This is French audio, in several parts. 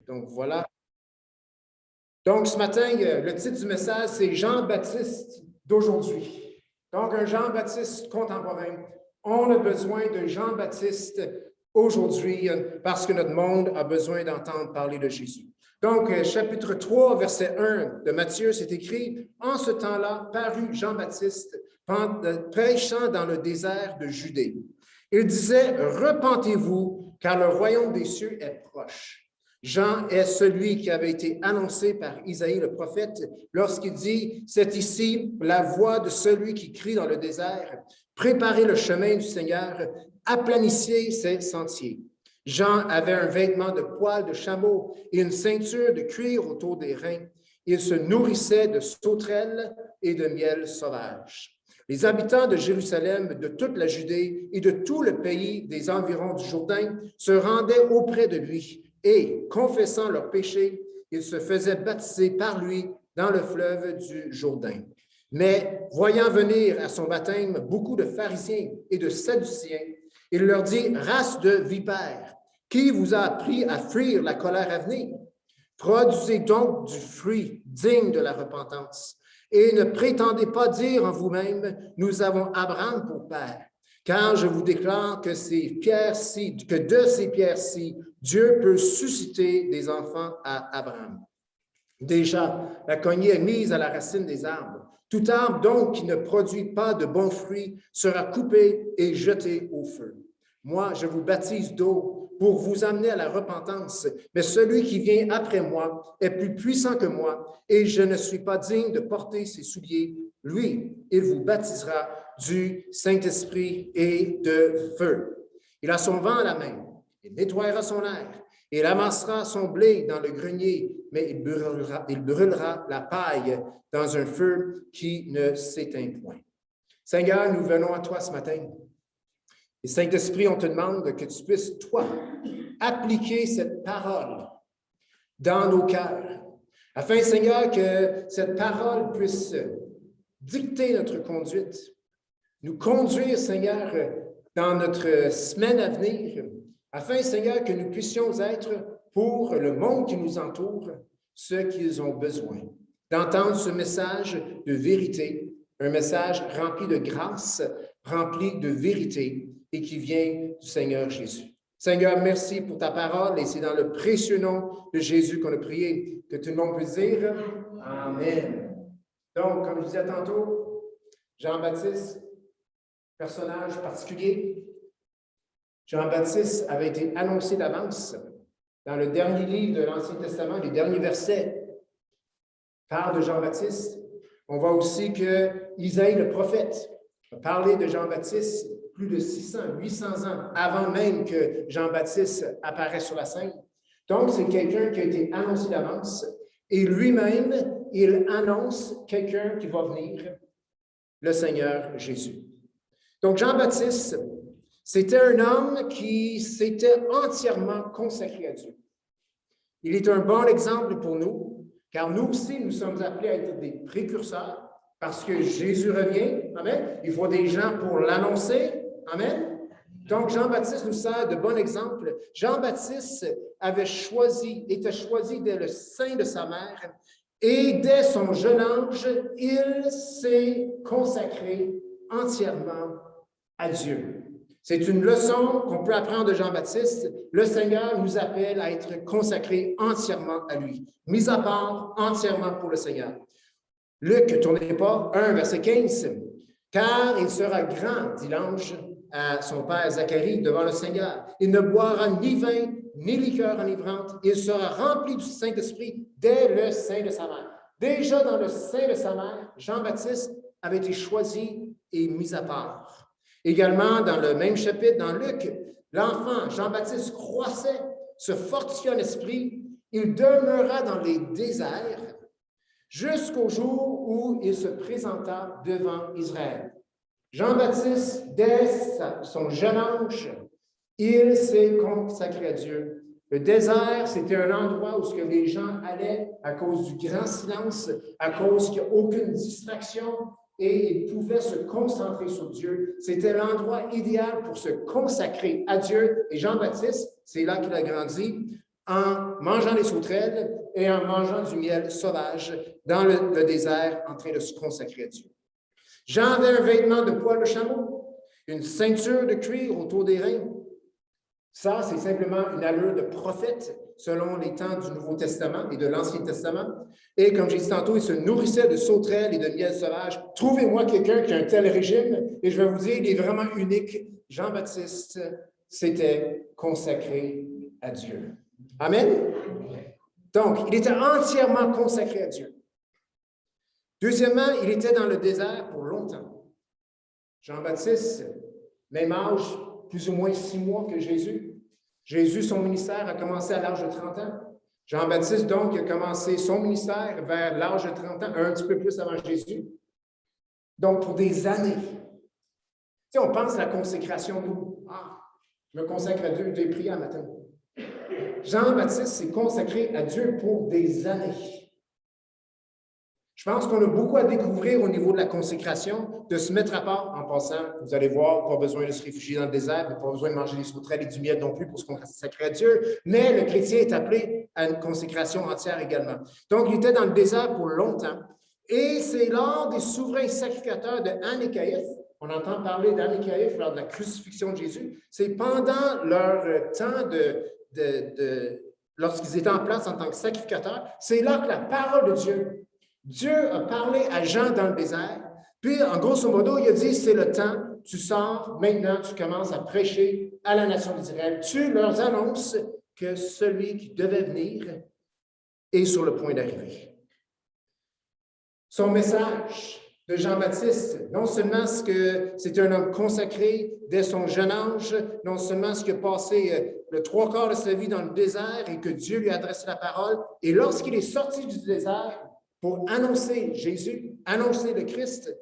Donc, voilà. Donc, ce matin, le titre du message, c'est Jean-Baptiste d'aujourd'hui. Donc, un Jean-Baptiste contemporain. On a besoin de Jean-Baptiste aujourd'hui parce que notre monde a besoin d'entendre parler de Jésus. Donc, chapitre 3, verset 1 de Matthieu, c'est écrit, « En ce temps-là, parut Jean-Baptiste prêchant dans le désert de Judée. Il disait, « Repentez-vous, car le royaume des cieux est proche. » Jean est celui qui avait été annoncé par Isaïe le prophète lorsqu'il dit « C'est ici la voix de celui qui crie dans le désert, préparez le chemin du Seigneur, aplanissez ses sentiers. » Jean avait un vêtement de poil de chameau et une ceinture de cuir autour des reins. Il se nourrissait de sauterelles et de miel sauvage. Les habitants de Jérusalem, de toute la Judée et de tout le pays des environs du Jourdain se rendaient auprès de lui. Et, confessant leurs péchés, ils se faisaient baptiser par lui dans le fleuve du Jourdain. Mais, voyant venir à son baptême beaucoup de pharisiens et de sadduciens, il leur dit, « Race de vipères, qui vous a appris à fuir la colère à venir? Produisez donc du fruit digne de la repentance. Et ne prétendez pas dire en vous-même, nous avons Abraham pour père. Car je vous déclare que de ces pierres-ci, Dieu peut susciter des enfants à Abraham. Déjà, la cognée est mise à la racine des arbres. Tout arbre donc qui ne produit pas de bons fruits sera coupé et jeté au feu. Moi, je vous baptise d'eau pour vous amener à la repentance, mais celui qui vient après moi est plus puissant que moi et je ne suis pas digne de porter ses souliers. Lui, il vous baptisera du Saint-Esprit et de feu. Il a son vent à la main, il nettoiera son air, il amassera son blé dans le grenier, mais il brûlera la paille dans un feu qui ne s'éteint point. Seigneur, nous venons à toi ce matin. Et Saint-Esprit, on te demande que tu puisses, toi, appliquer cette parole dans nos cœurs, afin, Seigneur, que cette parole puisse dicter notre conduite, nous conduire, Seigneur, dans notre semaine à venir, afin, Seigneur, que nous puissions être pour le monde qui nous entoure ce qu'ils ont besoin, d'entendre ce message de vérité, un message rempli de grâce, rempli de vérité et qui vient du Seigneur Jésus. Seigneur, merci pour ta parole et c'est dans le précieux nom de Jésus qu'on a prié, que tout le monde peut dire Amen. Donc, comme je disais tantôt, Jean-Baptiste, personnage particulier. Jean-Baptiste avait été annoncé d'avance dans le dernier livre de l'Ancien Testament, les derniers versets parlent de Jean-Baptiste. On voit aussi que Isaïe le prophète a parlé de Jean-Baptiste plus de 600, 800 ans avant même que Jean-Baptiste apparaisse sur la scène. Donc, c'est quelqu'un qui a été annoncé d'avance et lui-même, il annonce quelqu'un qui va venir, le Seigneur Jésus. Donc, Jean-Baptiste, c'était un homme qui s'était entièrement consacré à Dieu. Il est un bon exemple pour nous, car nous aussi, nous sommes appelés à être des précurseurs, parce que Jésus revient. Amen. Il faut des gens pour l'annoncer. Amen. Donc, Jean-Baptiste nous sert de bon exemple. Jean-Baptiste était choisi dès le sein de sa mère et dès son jeune âge, il s'est consacré entièrement à Dieu. C'est une leçon qu'on peut apprendre de Jean-Baptiste. Le Seigneur nous appelle à être consacrés entièrement à lui, mis à part entièrement pour le Seigneur. Luc, tournez pas, 1, verset 15. « Car il sera grand, dit l'ange à son père Zacharie, devant le Seigneur. Il ne boira ni vin, ni liqueur enivrante. Il sera rempli du Saint-Esprit dès le sein de sa mère. » Déjà dans le sein de sa mère, Jean-Baptiste avait été choisi et mis à part. Également, dans le même chapitre, dans Luc, l'enfant Jean-Baptiste croissait, se fortifia en esprit. Il demeura dans les déserts jusqu'au jour où il se présenta devant Israël. Jean-Baptiste, dès son jeune âge, il s'est consacré à Dieu. Le désert, c'était un endroit où les gens allaient à cause du grand silence, à cause qu'il n'y a aucune distraction, et ils pouvaient se concentrer sur Dieu. C'était l'endroit idéal pour se consacrer à Dieu. Et Jean-Baptiste, c'est là qu'il a grandi, en mangeant des sauterelles et en mangeant du miel sauvage dans le désert en train de se consacrer à Dieu. Jean avait un vêtement de poil de chameau, une ceinture de cuir autour des reins. Ça, c'est simplement une allure de prophète selon les temps du Nouveau Testament et de l'Ancien Testament. Et comme j'ai dit tantôt, il se nourrissait de sauterelles et de miel sauvage. Trouvez-moi quelqu'un qui a un tel régime et je vais vous dire, il est vraiment unique. Jean-Baptiste s'était consacré à Dieu. Amen? Donc, il était entièrement consacré à Dieu. Deuxièmement, il était dans le désert pour longtemps. Jean-Baptiste, même âge, plus ou moins 6 mois que Jésus. Jésus, son ministère a commencé à l'âge de 30 ans. Jean-Baptiste, donc, a commencé son ministère vers l'âge de 30 ans, un petit peu plus avant Jésus. Donc, pour des années. Tu sais, on pense à la consécration, nous. Ah, je me consacre à Dieu, je vais prier un matin. Jean-Baptiste s'est consacré à Dieu pour des années. Je pense qu'on a beaucoup à découvrir au niveau de la consécration, de se mettre à part en passant. Vous allez voir, pas besoin de se réfugier dans le désert, pas besoin de manger des sauterelles et du miel non plus pour se consacrer à Dieu, mais le chrétien est appelé à une consécration entière également. Donc, il était dans le désert pour longtemps, et c'est lors des souverains sacrificateurs de Anne et Caïphe, on entend parler d'Anne et Caïphe lors de la crucifixion de Jésus, c'est pendant leur temps lorsqu'ils étaient en place en tant que sacrificateurs, c'est là que la parole de Dieu a parlé à Jean dans le désert, puis en grosso modo, il a dit, c'est le temps, tu sors, maintenant tu commences à prêcher à la nation d'Israël. Tu leur annonces que celui qui devait venir est sur le point d'arriver. Son message de Jean-Baptiste, non seulement ce que c'est un homme consacré dès son jeune âge, non seulement ce qui a passé le 3/4 de sa vie dans le désert et que Dieu lui a adressé la parole, et lorsqu'il est sorti du désert, pour annoncer Jésus, annoncer le Christ,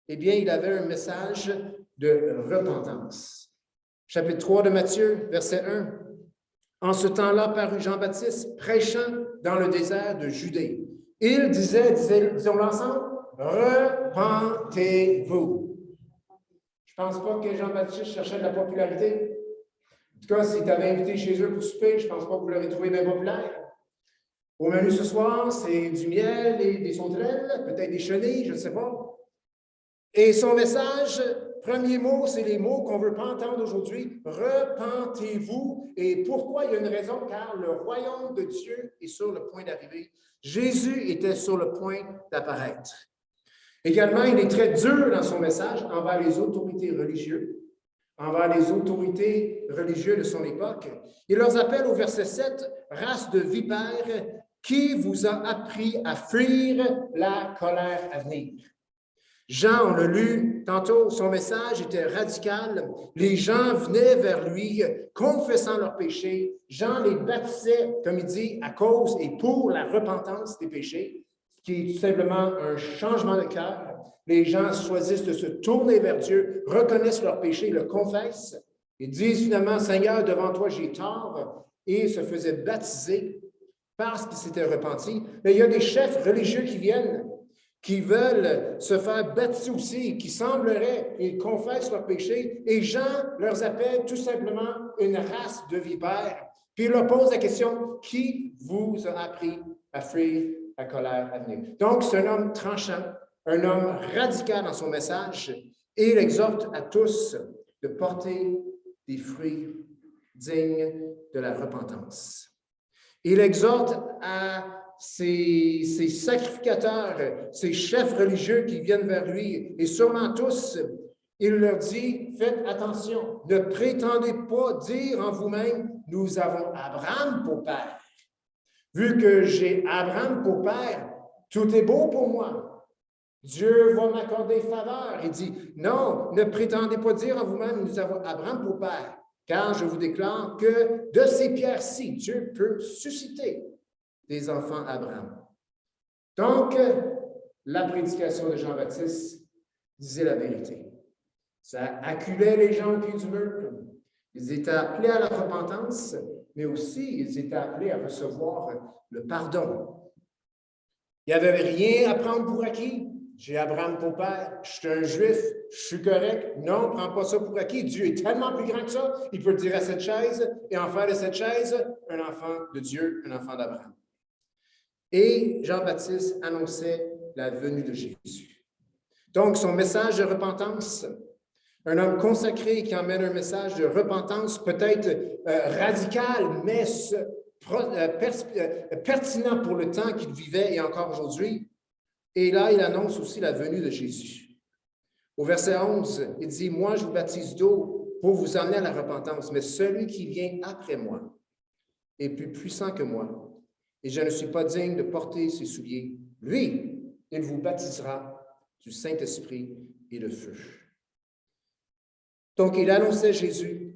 eh bien, il avait un message de repentance. Chapitre 3 de Matthieu, verset 1. En ce temps-là parut Jean-Baptiste, prêchant dans le désert de Judée. Il disait, disons-le ensemble, repentez-vous. Je ne pense pas que Jean-Baptiste cherchait de la popularité. En tout cas, s'il t'avait invité chez eux pour souper, je ne pense pas que vous l'aurez trouvé bien populaire. Au menu ce soir, c'est du miel et des sauterelles, peut-être des chenilles, je ne sais pas. Et son message, premier mot, c'est les mots qu'on ne veut pas entendre aujourd'hui. Repentez-vous. Et pourquoi? Il y a une raison, car le royaume de Dieu est sur le point d'arriver. Jésus était sur le point d'apparaître. Également, il est très dur dans son message envers les autorités religieuses, envers les autorités religieuses de son époque. Il leur appelle au verset 7, « Race de vipères, qui vous a appris à fuir la colère à venir? » Jean, on l'a lu tantôt, son message était radical. Les gens venaient vers lui, confessant leurs péchés. Jean les baptisait, comme il dit, à cause et pour la repentance des péchés, qui est tout simplement un changement de cœur. Les gens choisissent de se tourner vers Dieu, reconnaissent leurs péchés, le confessent et disent finalement, « Seigneur, devant toi, j'ai tort » et se faisaient baptiser parce qu'ils s'étaient repentis. Mais il y a des chefs religieux qui viennent, qui veulent se faire baptiser aussi, qui sembleraient, ils confessent leurs péchés, et Jean leur appelle tout simplement une race de vipères. Puis il leur pose la question, qui vous a appris à fuir la colère à venir? Donc, c'est un homme tranchant, un homme radical dans son message, et il exhorte à tous de porter des fruits dignes de la repentance. Il exhorte à ces sacrificateurs, ces chefs religieux qui viennent vers lui, et sûrement tous, il leur dit, faites attention, ne prétendez pas dire en vous-même, nous avons Abraham pour père. Vu que j'ai Abraham pour père, tout est beau pour moi. Dieu va m'accorder faveur. Il dit, non, ne prétendez pas dire en vous-même, nous avons Abraham pour père. Car je vous déclare que de ces pierres-ci, Dieu peut susciter des enfants Abraham. Donc, la prédication de Jean-Baptiste disait la vérité. Ça acculait les gens au pied du mur. Ils étaient appelés à la repentance, mais aussi ils étaient appelés à recevoir le pardon. Il n'y avait rien à prendre pour acquis. J'ai Abraham pour père, je suis un juif, je suis correct. Non, prends pas ça pour acquis. Dieu est tellement plus grand que ça, il peut dire à cette chaise et en faire de cette chaise un enfant de Dieu, un enfant d'Abraham. Et Jean-Baptiste annonçait la venue de Jésus. Donc, son message de repentance, un homme consacré qui emmène un message de repentance peut-être radical, mais pertinent pour le temps qu'il vivait et encore aujourd'hui. Et là, il annonce aussi la venue de Jésus. Au verset 11, il dit, « Moi, je vous baptise d'eau pour vous emmener à la repentance, mais celui qui vient après moi est plus puissant que moi, et je ne suis pas digne de porter ses souliers. Lui, il vous baptisera du Saint-Esprit et de feu. » Donc, il annonçait Jésus.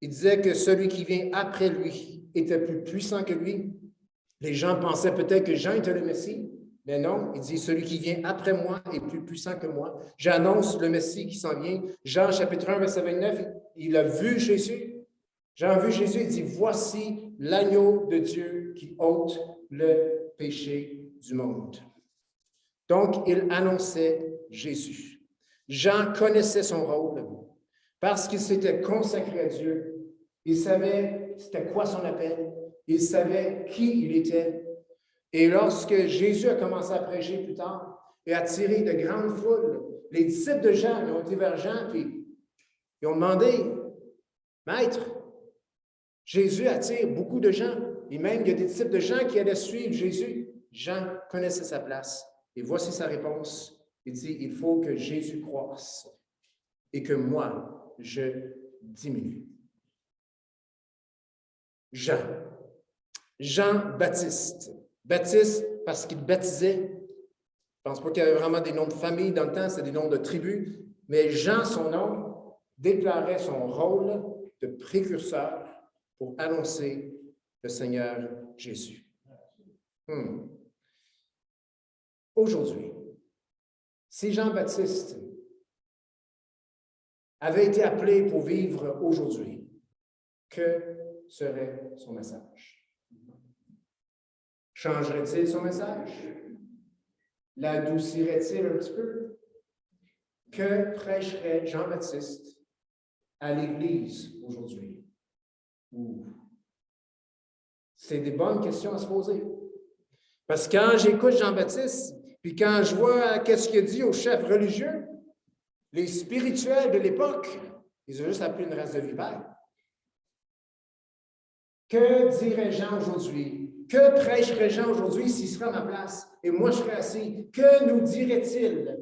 Il disait que celui qui vient après lui était plus puissant que lui. Les gens pensaient peut-être que Jean était le Messie, mais non, il dit, celui qui vient après moi est plus puissant que moi. J'annonce le Messie qui s'en vient. Jean, chapitre 1, verset 29, il a vu Jésus. Jean a vu Jésus, il dit, voici l'agneau de Dieu qui ôte le péché du monde. Donc, il annonçait Jésus. Jean connaissait son rôle parce qu'il s'était consacré à Dieu. Il savait c'était quoi son appel. Il savait qui il était. Et lorsque Jésus a commencé à prêcher plus tard et a attiré de grandes foules, les disciples de Jean ont été vers Jean puis ils ont demandé, « Maître, Jésus attire beaucoup de gens. Et même, il y a des disciples de Jean qui allaient suivre Jésus. » Jean connaissait sa place. Et voici sa réponse. Il dit, « Il faut que Jésus croisse et que moi, je diminue. » Jean-Baptiste. Baptiste parce qu'il baptisait. Je ne pense pas qu'il y avait vraiment des noms de famille dans le temps, c'est des noms de tribus. Mais Jean, son nom, déclarait son rôle de précurseur pour annoncer le Seigneur Jésus. Aujourd'hui, si Jean-Baptiste avait été appelé pour vivre aujourd'hui, que serait son message? Changerait-il son message? L'adoucirait-il un petit peu? Que prêcherait Jean-Baptiste à l'Église aujourd'hui? C'est des bonnes questions à se poser. Parce que quand j'écoute Jean-Baptiste, puis quand je vois qu'est-ce qu'il a dit aux chefs religieux, les spirituels de l'époque, ils ont juste appelé une race de vipères. Que dirait Jean aujourd'hui? Que prêcherait Jean aujourd'hui s'il serait à ma place et moi je serais assis? Que nous dirait-il?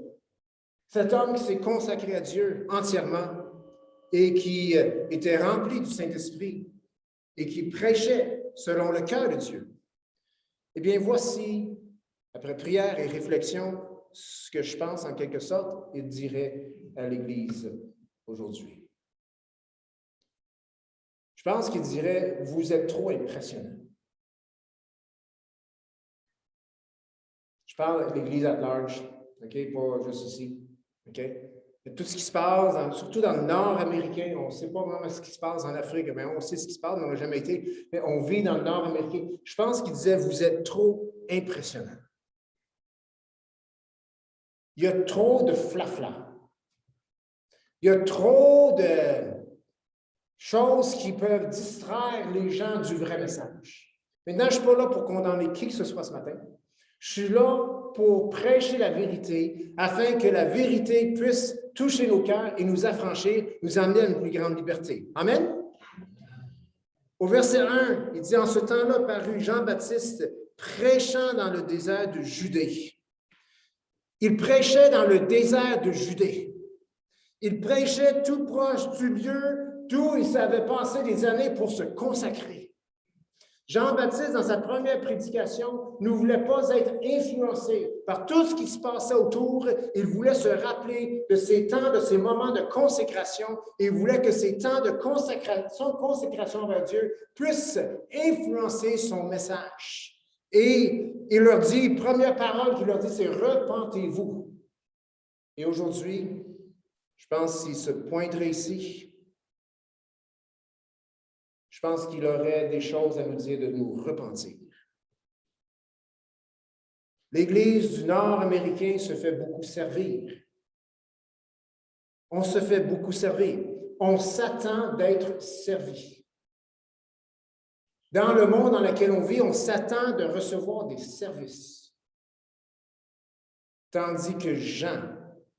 Cet homme qui s'est consacré à Dieu entièrement et qui était rempli du Saint-Esprit et qui prêchait selon le cœur de Dieu. Eh bien, voici, après prière et réflexion, ce que je pense en quelque sorte, il dirait à l'Église aujourd'hui. Je pense qu'il dirait, vous êtes trop impressionnant. Je parle de l'Église at large, OK, pas juste ici, OK? Tout ce qui se passe, surtout dans le Nord américain, on ne sait pas vraiment ce qui se passe en Afrique, mais on sait ce qui se passe, mais on n'a jamais été, mais on vit dans le Nord américain. Je pense qu'il disait, vous êtes trop impressionnant. Il y a trop de flafla. Il y a trop de choses qui peuvent distraire les gens du vrai message. Maintenant, je ne suis pas là pour condamner qui que ce soit ce matin. Je suis là pour prêcher la vérité afin que la vérité puisse toucher nos cœurs et nous affranchir, nous amener à une plus grande liberté. Amen? Au verset 1, il dit, « En ce temps-là parut Jean-Baptiste prêchant dans le désert de Judée. » Il prêchait dans le désert de Judée. Il prêchait tout proche du lieu d'où il savait passer des années pour se consacrer. Jean-Baptiste, dans sa première prédication, ne voulait pas être influencé par tout ce qui se passait autour. Il voulait se rappeler de ces temps, de ces moments de consécration. Et il voulait que ces temps de consécration vers Dieu puissent influencer son message. Et il leur dit, première parole qu'il leur dit, c'est « Repentez-vous ». Et aujourd'hui, je pense qu'il se pointerait ici. Je pense qu'il aurait des choses à nous dire de nous repentir. L'Église du Nord américain se fait beaucoup servir. On se fait beaucoup servir. On s'attend d'être servi. Dans le monde dans lequel on vit, on s'attend de recevoir des services. Tandis que Jean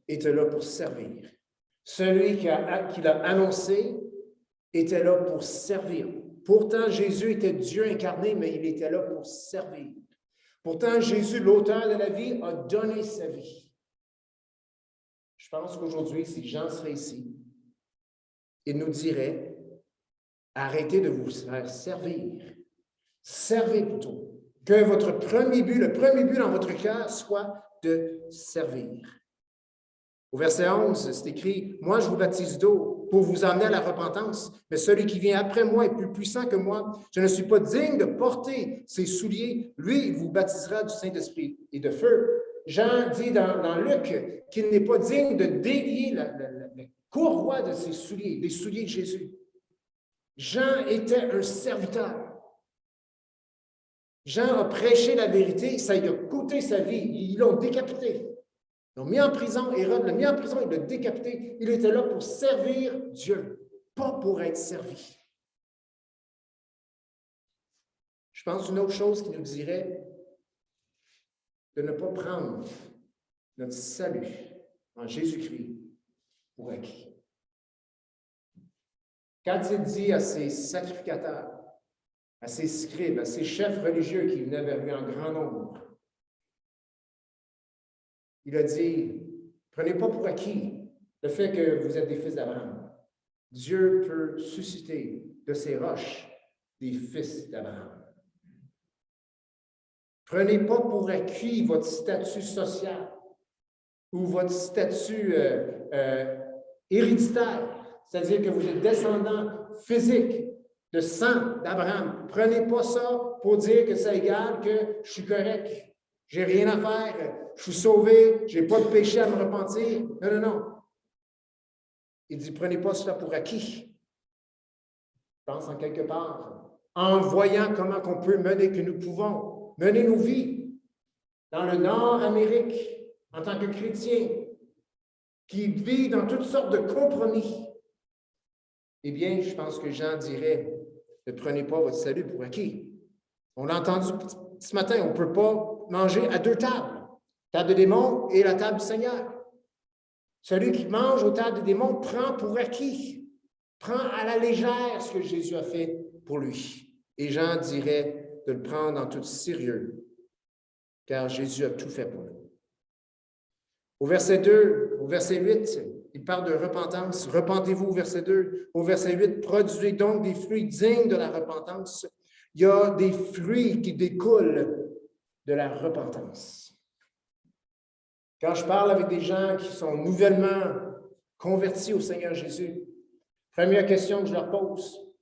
était là pour servir. Celui qui l'a annoncé était là pour servir. Pourtant, Jésus était Dieu incarné, mais il était là pour servir. Pourtant, Jésus, l'auteur de la vie, a donné sa vie. Je pense qu'aujourd'hui, si Jean serait ici, il nous dirait, arrêtez de vous faire servir. Servez plutôt. Que votre premier but, le premier but dans votre cœur soit de servir. Au verset 11, c'est écrit, « Moi, je vous baptise d'eau pour vous amener à la repentance, mais celui qui vient après moi est plus puissant que moi. Je ne suis pas digne de porter ses souliers. Lui, il vous baptisera du Saint-Esprit et de feu. » Jean dit dans Luc qu'il n'est pas digne de délier la courroie de ses souliers, des souliers de Jésus. Jean était un serviteur. Jean a prêché la vérité, ça lui a coûté sa vie. Ils l'ont décapité. Ils l'ont mis en prison, Hérode l'a mis en prison, il l'a décapité. Il était là pour servir Dieu, pas pour être servi. Je pense une autre chose qui nous dirait de ne pas prendre notre salut en Jésus-Christ pour acquis. Quand il dit à ses sacrificateurs, à ses scribes, à ses chefs religieux qui venaient vers lui en grand nombre, il a dit, prenez pas pour acquis le fait que vous êtes des fils d'Abraham. Dieu peut susciter de ces roches des fils d'Abraham. Prenez pas pour acquis votre statut social ou votre statut héréditaire, c'est-à-dire que vous êtes descendant physique de sang d'Abraham. Prenez pas ça pour dire que ça égale que je suis correct. J'ai rien à faire, je suis sauvé, je n'ai pas de péché à me repentir. Non, non, non. Il dit, prenez pas cela pour acquis. Je pense en quelque part, en voyant comment qu'on peut mener, que nous pouvons mener nos vies dans le Nord-Amérique en tant que chrétiens, qui vivent dans toutes sortes de compromis. Eh bien, je pense que Jean dirait, ne prenez pas votre salut pour acquis. On l'a entendu ce matin, on ne peut pas manger à deux tables, la table des démons et la table du Seigneur. Celui qui mange aux tables des démons prend pour acquis, prend à la légère ce que Jésus a fait pour lui. Et Jean dirait de le prendre en tout sérieux, car Jésus a tout fait pour lui. Au verset 2, au verset 8, il parle de repentance. Repentez-vous au verset 2. Au verset 8, produisez donc des fruits dignes de la repentance. Il y a des fruits qui découlent de la repentance. Quand je parle avec des gens qui sont nouvellement convertis au Seigneur Jésus, première question que je leur pose,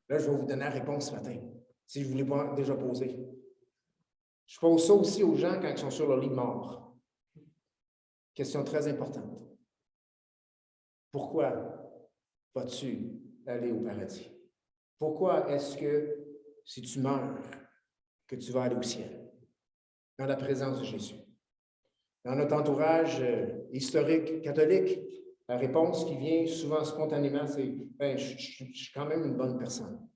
là, je vais vous donner la réponse ce matin, si je ne vous l'ai pas déjà posée. Je pose ça aussi aux gens quand ils sont sur leur lit de mort. Question très importante. Pourquoi vas-tu aller au paradis? Pourquoi est-ce que, si tu meurs, que tu vas aller au ciel? Dans la présence de Jésus. Dans notre entourage historique catholique, la réponse qui vient souvent spontanément, c'est « je suis quand même une bonne personne ».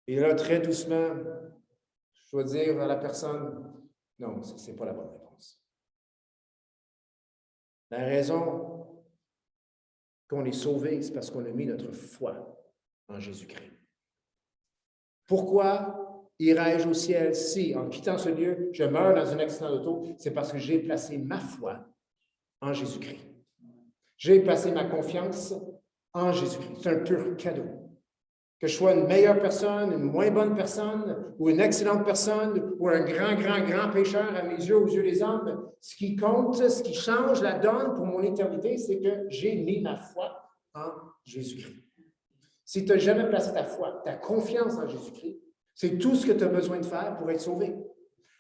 Et là, très doucement, je dois dire à la personne « Non, ce n'est pas la bonne réponse ». La raison qu'on est sauvé, c'est parce qu'on a mis notre foi en Jésus-Christ. Pourquoi irai-je au ciel si, en quittant ce lieu, je meurs dans un accident d'auto? C'est parce que j'ai placé ma foi en Jésus-Christ. J'ai placé ma confiance en Jésus-Christ. C'est un pur cadeau. Que je sois une meilleure personne, une moins bonne personne, ou une excellente personne, ou un grand pécheur à mes yeux, aux yeux des hommes, ce qui compte, ce qui change la donne pour mon éternité, c'est que j'ai mis ma foi en Jésus-Christ. Si tu n'as jamais placé ta foi, ta confiance en Jésus-Christ, c'est tout ce que tu as besoin de faire pour être sauvé.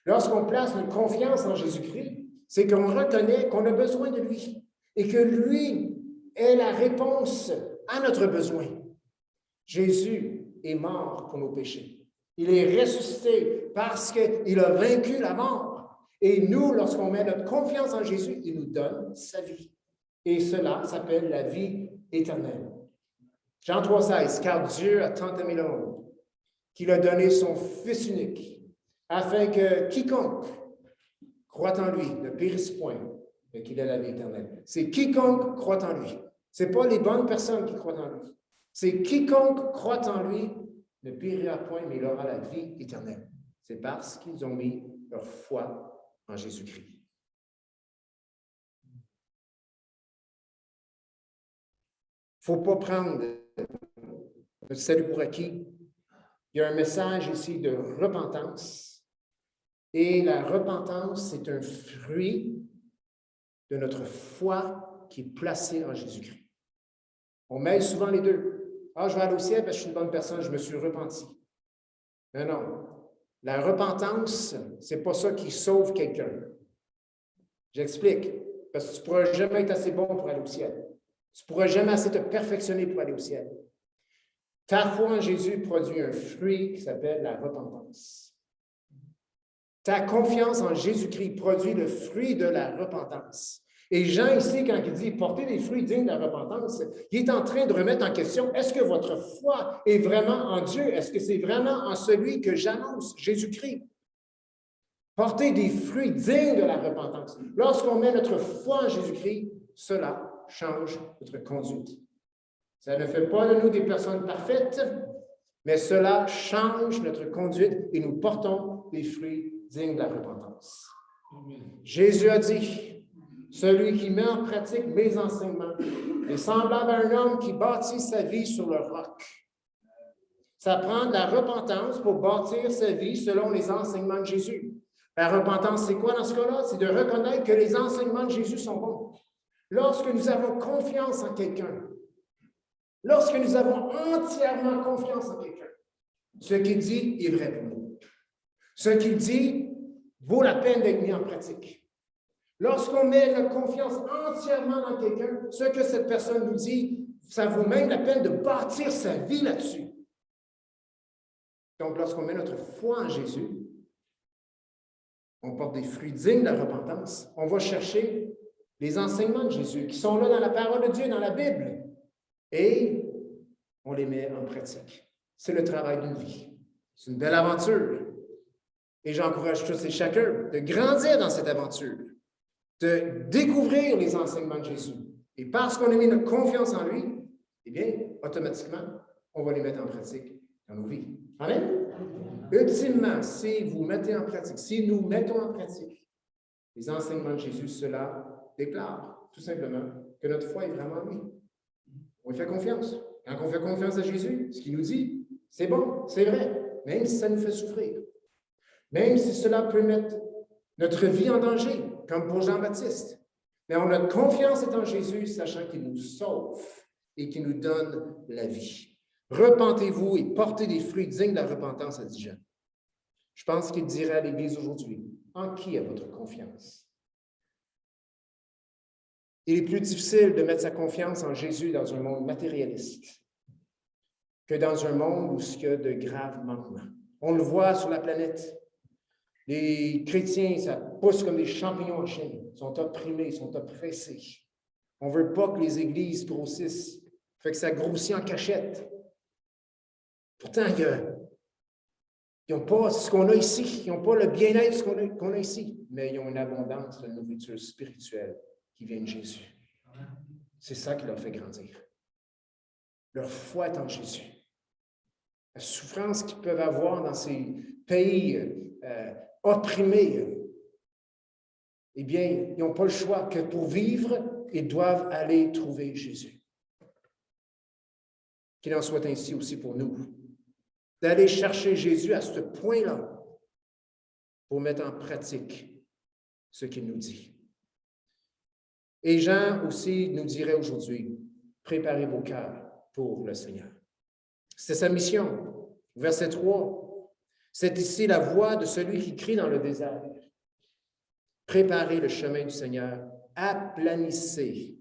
Lorsqu'on place une confiance en Jésus-Christ, c'est qu'on reconnaît qu'on a besoin de lui et que lui est la réponse à notre besoin. Jésus est mort pour nos péchés. Il est ressuscité parce qu'il a vaincu la mort. Et nous, lorsqu'on met notre confiance en Jésus, il nous donne sa vie. Et cela s'appelle la vie éternelle. Jean 3,16, car Dieu a tant aimé le monde qu'il a donné son Fils unique, afin que quiconque croit en lui ne périsse point, mais qu'il ait la vie éternelle. C'est quiconque croit en lui. Ce n'est pas les bonnes personnes qui croient en lui. C'est quiconque croit en lui ne périra point, mais il aura la vie éternelle. C'est parce qu'ils ont mis leur foi en Jésus-Christ. Il ne faut pas prendre le salut pour acquis. Il y a un message ici de repentance. Et la repentance, c'est un fruit de notre foi qui est placée en Jésus-Christ. On mêle souvent les deux. Ah, je vais aller au ciel parce que je suis une bonne personne, je me suis repenti. Non, non. La repentance, ce n'est pas ça qui sauve quelqu'un. J'explique. Parce que tu ne pourras jamais être assez bon pour aller au ciel. Tu ne pourras jamais assez te perfectionner pour aller au ciel. Ta foi en Jésus produit un fruit qui s'appelle la repentance. Ta confiance en Jésus-Christ produit le fruit de la repentance. Et Jean, ici, quand il dit « porter des fruits dignes de la repentance », il est en train de remettre en question, est-ce que votre foi est vraiment en Dieu? Est-ce que c'est vraiment en celui que j'annonce, Jésus-Christ? Porter des fruits dignes de la repentance. Lorsqu'on met notre foi en Jésus-Christ, cela change notre conduite. Ça ne fait pas de nous des personnes parfaites, mais cela change notre conduite et nous portons des fruits dignes de la repentance. Jésus a dit, celui qui met en pratique mes enseignements est semblable à un homme qui bâtit sa vie sur le roc. Ça prend de la repentance pour bâtir sa vie selon les enseignements de Jésus. La repentance, c'est quoi dans ce cas-là? C'est de reconnaître que les enseignements de Jésus sont bons. Lorsque nous avons confiance en quelqu'un, lorsque nous avons entièrement confiance en quelqu'un, ce qu'il dit est vrai pour nous. Ce qu'il dit vaut la peine d'être mis en pratique. Lorsqu'on met notre confiance entièrement dans quelqu'un, ce que cette personne nous dit, ça vaut même la peine de bâtir sa vie là-dessus. Donc, lorsqu'on met notre foi en Jésus, on porte des fruits dignes de la repentance. On va chercher les enseignements de Jésus qui sont là dans la parole de Dieu, dans la Bible, et on les met en pratique. C'est le travail d'une vie. C'est une belle aventure. Et j'encourage tous et chacun de grandir dans cette aventure, de découvrir les enseignements de Jésus. Et parce qu'on a mis notre confiance en lui, eh bien, automatiquement, on va les mettre en pratique dans nos vies. Amen? Ultimement, si vous mettez en pratique, si nous mettons en pratique les enseignements de Jésus, cela déclare tout simplement que notre foi est vraiment en lui. On lui fait confiance. Quand on fait confiance à Jésus, ce qu'il nous dit, c'est bon, c'est vrai, même si ça nous fait souffrir. Même si cela peut mettre notre vie en danger, comme pour Jean-Baptiste. Mais notre confiance est en Jésus, sachant qu'il nous sauve et qu'il nous donne la vie. Repentez-vous et portez des fruits dignes de la repentance, a dit Jean. Je pense qu'il dirait à l'Église aujourd'hui, en qui est votre confiance? Il est plus difficile de mettre sa confiance en Jésus dans un monde matérialiste que dans un monde où il y a de graves manquements. On le voit sur la planète. Les chrétiens, ça pousse comme des champignons en Chine. Ils sont opprimés, ils sont oppressés. On ne veut pas que les églises grossissent. Fait que ça grossit en cachette. Pourtant, ils n'ont pas ce qu'on a ici. Ils n'ont pas le bien-être qu'on a ici. Mais ils ont une abondance de nourriture spirituelle qui vient de Jésus. C'est ça qui leur fait grandir. Leur foi est en Jésus. La souffrance qu'ils peuvent avoir dans ces pays opprimés, eh bien, ils n'ont pas le choix que pour vivre, ils doivent aller trouver Jésus. Qu'il en soit ainsi aussi pour nous, d'aller chercher Jésus à ce point-là pour mettre en pratique ce qu'il nous dit. Et Jean aussi nous dirait aujourd'hui, préparez vos cœurs pour le Seigneur. C'est sa mission. Verset 3. C'est ici la voix de celui qui crie dans le désert. Préparez le chemin du Seigneur, aplanissez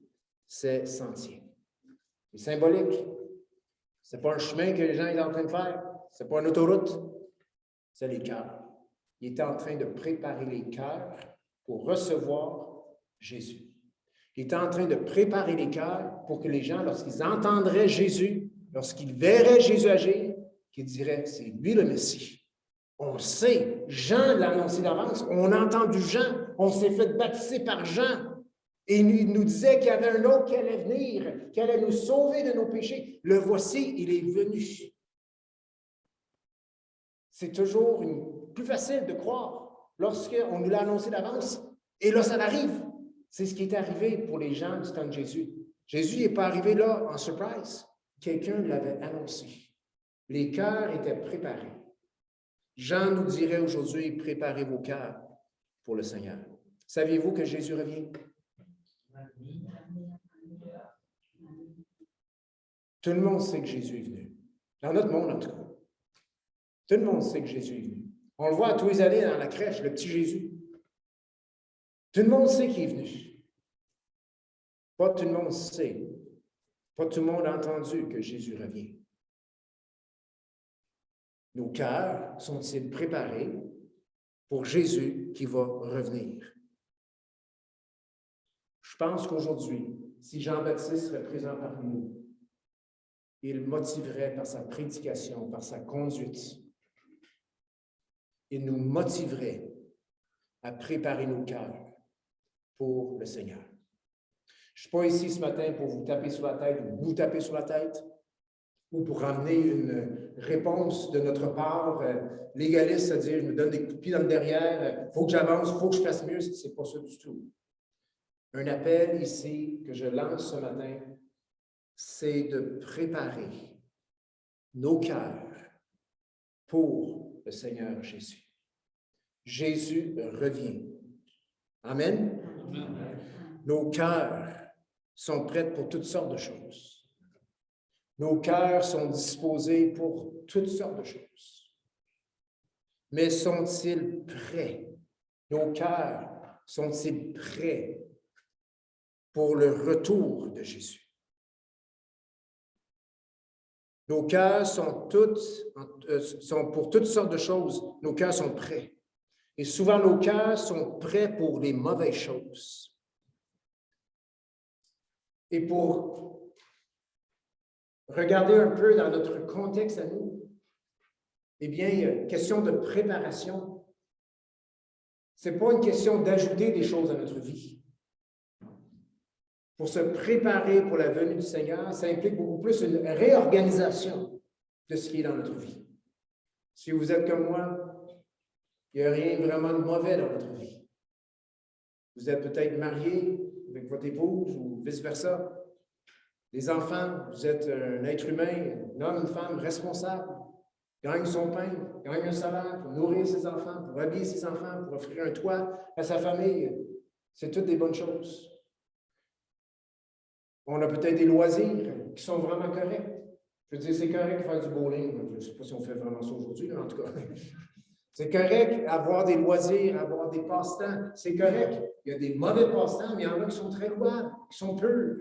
ses sentiers. C'est symbolique. Ce n'est pas un chemin que les gens sont en train de faire. Ce n'est pas une autoroute. C'est les cœurs. Il était en train de préparer les cœurs pour recevoir Jésus. Il était en train de préparer les cœurs pour que les gens, lorsqu'ils entendraient Jésus, lorsqu'ils verraient Jésus agir, qu'ils diraient, c'est lui le Messie. On le sait, Jean l'a annoncé d'avance, on a entendu Jean, on s'est fait baptiser par Jean. Et il nous disait qu'il y avait un autre qui allait venir, qui allait nous sauver de nos péchés. Le voici, il est venu. C'est toujours plus facile de croire lorsqu'on nous l'a annoncé d'avance. Et là, ça arrive. C'est ce qui est arrivé pour les gens du temps de Jésus. Jésus n'est pas arrivé là en surprise. Quelqu'un l'avait annoncé. Les cœurs étaient préparés. Jean nous dirait aujourd'hui, préparez vos cœurs pour le Seigneur. Saviez-vous que Jésus revient? Tout le monde sait que Jésus est venu. Dans notre monde, en tout cas. Tout le monde sait que Jésus est venu. On le voit tous les années dans la crèche, le petit Jésus. Tout le monde sait qu'il est venu. Pas tout le monde sait. Pas tout le monde a entendu que Jésus revient. Nos cœurs sont-ils préparés pour Jésus qui va revenir? Je pense qu'aujourd'hui, si Jean-Baptiste serait présent parmi nous, il motiverait par sa prédication, par sa conduite. Il nous motiverait à préparer nos cœurs pour le Seigneur. Je ne suis pas ici ce matin pour vous taper sur la tête ou vous taper sur la tête ou pour ramener une réponse de notre part légaliste, c'est-à-dire je me donne des coups de pied dans le derrière, il faut que j'avance, il faut que je fasse mieux. Ce n'est pas ça du tout. Un appel ici que je lance ce matin, c'est de préparer nos cœurs pour le Seigneur Jésus. Jésus revient. Amen. Amen. Nos cœurs sont prêts pour toutes sortes de choses. Nos cœurs sont disposés pour toutes sortes de choses. Mais sont-ils prêts? Nos cœurs sont-ils prêts pour le retour de Jésus? Nos cœurs sont pour toutes sortes de choses. Nos cœurs sont prêts. Et souvent, nos cœurs sont prêts pour les mauvaises choses. Et pour regarder un peu dans notre contexte à nous, eh bien, question de préparation, ce n'est pas une question d'ajouter des choses à notre vie. Pour se préparer pour la venue du Seigneur, ça implique beaucoup plus une réorganisation de ce qui est dans notre vie. Si vous êtes comme moi, il n'y a rien vraiment de mauvais dans votre vie. Vous êtes peut-être marié avec votre épouse ou vice-versa. Les enfants, vous êtes un être humain, un homme, une femme responsable, gagne son pain, gagne un salaire pour nourrir ses enfants, pour habiller ses enfants, pour offrir un toit à sa famille. C'est toutes des bonnes choses. On a peut-être des loisirs qui sont vraiment corrects. Je veux dire, c'est correct de faire du bowling. Je ne sais pas si on fait vraiment ça aujourd'hui, mais en tout cas. C'est correct avoir des loisirs, avoir des passe-temps. C'est correct. Il y a des mauvais passe-temps, mais il y en a qui sont très louables, qui sont purs.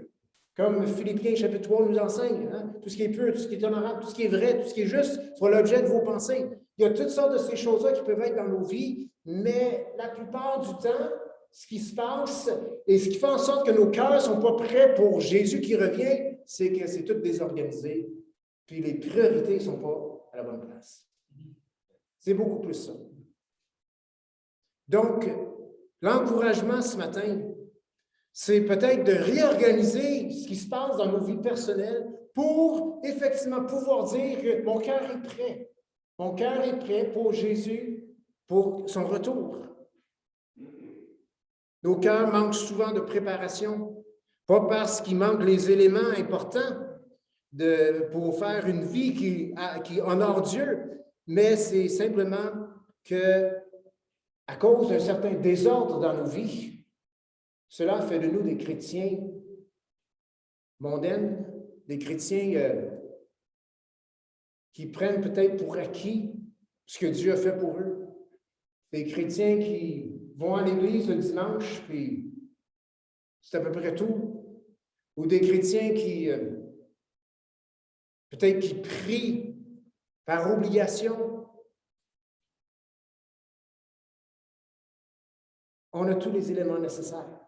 Comme Philippiens chapitre 3 nous enseigne. Hein? Tout ce qui est pur, tout ce qui est honorable, tout ce qui est vrai, tout ce qui est juste, soit l'objet de vos pensées. Il y a toutes sortes de ces choses-là qui peuvent être dans nos vies, mais la plupart du temps, ce qui se passe et ce qui fait en sorte que nos cœurs ne sont pas prêts pour Jésus qui revient, c'est que c'est tout désorganisé, puis les priorités ne sont pas à la bonne place. C'est beaucoup plus ça. Donc, l'encouragement ce matin, c'est peut-être de réorganiser ce qui se passe dans nos vies personnelles pour effectivement pouvoir dire que mon cœur est prêt. Mon cœur est prêt pour Jésus, pour son retour. Nos cœurs manquent souvent de préparation, pas parce qu'il manque les éléments importants pour faire une vie qui honore Dieu, mais c'est simplement que, à cause d'un certain désordre dans nos vies, cela fait de nous des chrétiens mondains, des chrétiens qui prennent peut-être pour acquis ce que Dieu a fait pour eux, des chrétiens qui vont à l'église le dimanche, puis c'est à peu près tout, ou des chrétiens qui peut-être qui prient par obligation. On a tous les éléments nécessaires.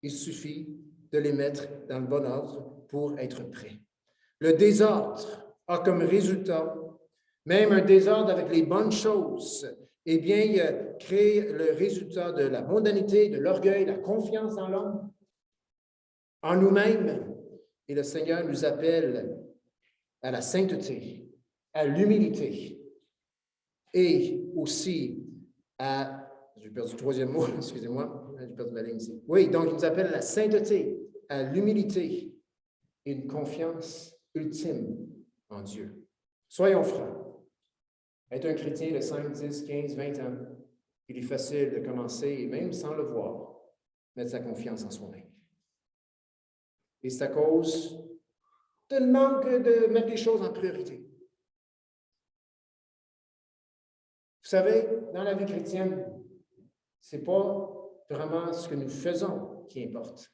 Il suffit de les mettre dans le bon ordre pour être prêt. Le désordre a comme résultat, même un désordre avec les bonnes choses, eh bien, il crée le résultat de la mondanité, de l'orgueil, la confiance en l'homme, en nous-mêmes. Et le Seigneur nous appelle à la sainteté, à l'humilité et aussi à... J'ai perdu le troisième mot, excusez-moi, j'ai perdu ma ligne ici. Oui, donc il nous appelle à la sainteté, à l'humilité et une confiance ultime en Dieu. Soyons francs. Être un chrétien de 5, 10, 15, 20 ans, il est facile de commencer, et même sans le voir, mettre sa confiance en soi-même. Et c'est à cause d'un manque de mettre les choses en priorité. Vous savez, dans la vie chrétienne, ce n'est pas vraiment ce que nous faisons qui importe.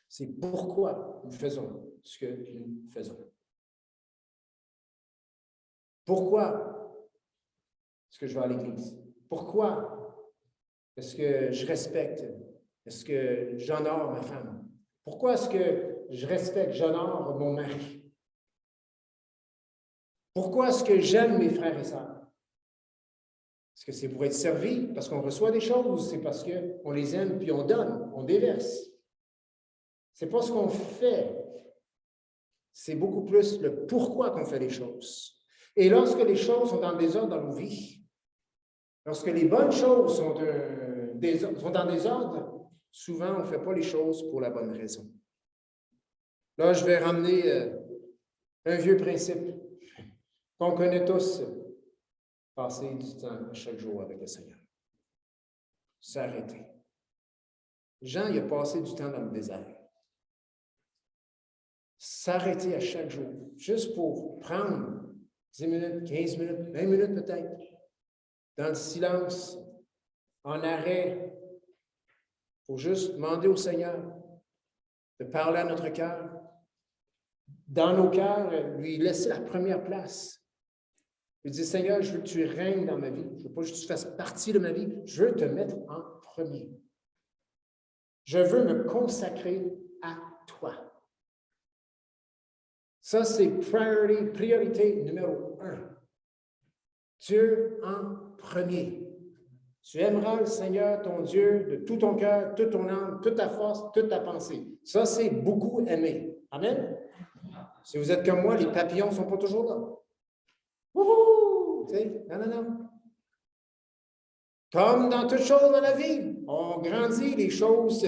C'est pourquoi nous faisons ce que nous faisons. Pourquoi est-ce que je vais à l'église? Pourquoi est-ce que je respecte? Est-ce que j'honore ma femme? Pourquoi est-ce que je respecte, j'honore mon mari? Pourquoi est-ce que j'aime mes frères et sœurs? Est-ce que c'est pour être servi parce qu'on reçoit des choses ou c'est parce qu'on les aime puis on donne, on déverse? Ce n'est pas ce qu'on fait. C'est beaucoup plus le pourquoi qu'on fait les choses. Et lorsque les choses sont dans le désordre dans nos vies, lorsque les bonnes choses sont dans désordre, souvent on ne fait pas les choses pour la bonne raison. Là, je vais ramener un vieux principe qu'on connaît tous. Passer du temps chaque jour avec le Seigneur. S'arrêter. Jean, il a passé du temps dans le désert. S'arrêter à chaque jour, juste pour prendre 10 minutes, 15 minutes, 20 minutes peut-être, dans le silence, en arrêt, pour juste demander au Seigneur de parler à notre cœur. Dans nos cœurs, lui laisser la première place. Il dit, Seigneur, je veux que tu règnes dans ma vie. Je ne veux pas juste que tu fasses partie de ma vie. Je veux te mettre en premier. Je veux me consacrer à toi. Ça, c'est priorité numéro 1. Dieu en premier. Tu aimeras le Seigneur, ton Dieu, de tout ton cœur, toute ton âme, toute ta force, toute ta pensée. Ça, c'est beaucoup aimer. Amen? Si vous êtes comme moi, les papillons ne sont pas toujours là. Wouhou! Tu sais, non. Comme dans toutes choses dans la vie, on grandit, les choses,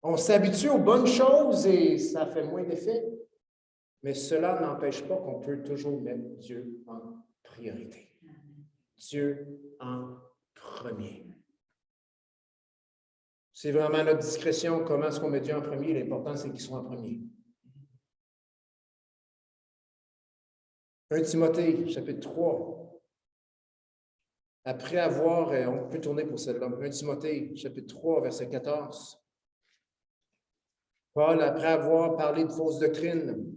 on s'habitue aux bonnes choses et ça fait moins d'effet. Mais cela n'empêche pas qu'on peut toujours mettre Dieu en priorité. Dieu en premier. C'est vraiment notre discrétion, comment est-ce qu'on met Dieu en premier. L'important, c'est qu'il soit en premier. 1 Timothée, chapitre 3. Après avoir, on peut tourner pour celle-là, 1 Timothée, chapitre 3, verset 14. Paul, après avoir parlé de fausses doctrines,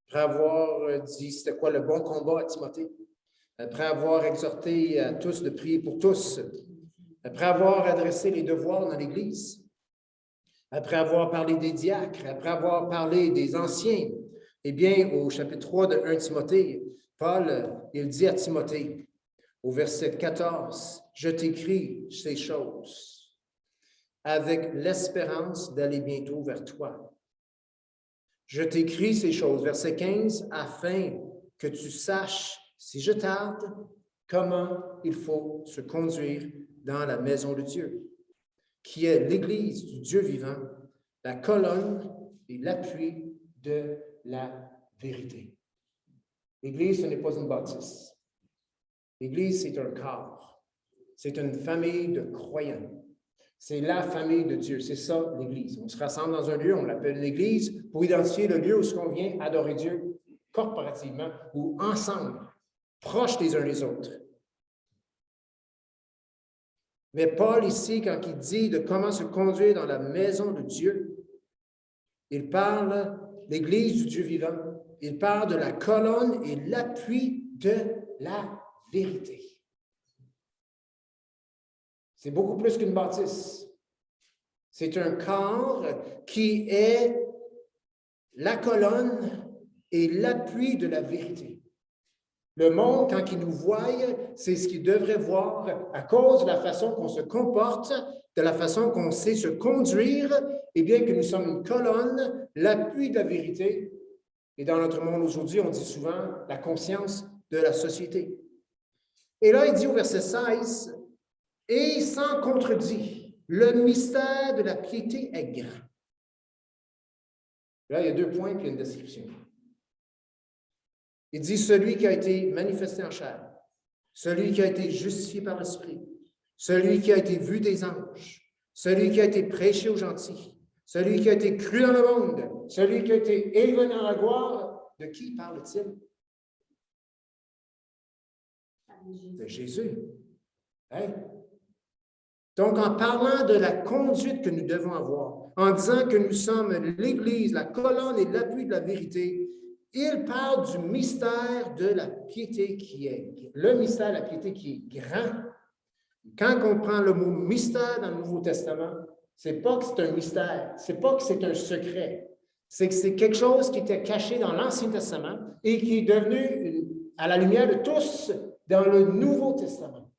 après avoir dit c'était quoi le bon combat à Timothée, après avoir exhorté à tous de prier pour tous, après avoir adressé les devoirs dans l'Église, après avoir parlé des diacres, après avoir parlé des anciens, eh bien, au chapitre 3 de 1 Timothée, Paul, il dit à Timothée, au verset 14, « Je t'écris ces choses avec l'espérance d'aller bientôt vers toi. Je t'écris ces choses, verset 15, afin que tu saches, si je tarde, comment il faut se conduire dans la maison de Dieu, qui est l'Église du Dieu vivant, la colonne et l'appui de la vérité. » L'Église, ce n'est pas une bâtisse. L'Église, c'est un corps. C'est une famille de croyants. C'est la famille de Dieu. C'est ça, l'Église. On se rassemble dans un lieu, on l'appelle l'Église, pour identifier le lieu où on vient adorer Dieu corporativement ou ensemble, proches les uns des autres. Mais Paul, ici, quand il dit de comment se conduire dans la maison de Dieu, il parle l'Église du Dieu vivant. Il parle de la colonne et l'appui de la vérité. C'est beaucoup plus qu'une bâtisse. C'est un corps qui est la colonne et l'appui de la vérité. Le monde, quand il nous voit, c'est ce qu'il devrait voir à cause de la façon qu'on se comporte, de la façon qu'on sait se conduire, et bien que nous sommes une colonne, l'appui de la vérité. Et dans notre monde aujourd'hui, on dit souvent la conscience de la société. Et là, il dit au verset 16, « Et sans contredit, le mystère de la piété est grand. » Là, il y a 2 points puis une description. Il dit celui qui a été manifesté en chair, celui qui a été justifié par l'Esprit, celui qui a été vu des anges, celui qui a été prêché aux gentils, celui qui a été cru dans le monde, celui qui a été élevé dans la gloire. De qui parle-t-il? De Jésus. Hein? Donc, en parlant de la conduite que nous devons avoir, en disant que nous sommes l'Église, la colonne et l'appui de la vérité, il parle du mystère de la piété qui est, le mystère de la piété qui est grand. Quand on prend le mot mystère dans le Nouveau Testament, c'est pas que c'est un mystère, c'est pas que c'est un secret, c'est que c'est quelque chose qui était caché dans l'Ancien Testament et qui est devenu à la lumière de tous dans le Nouveau Testament.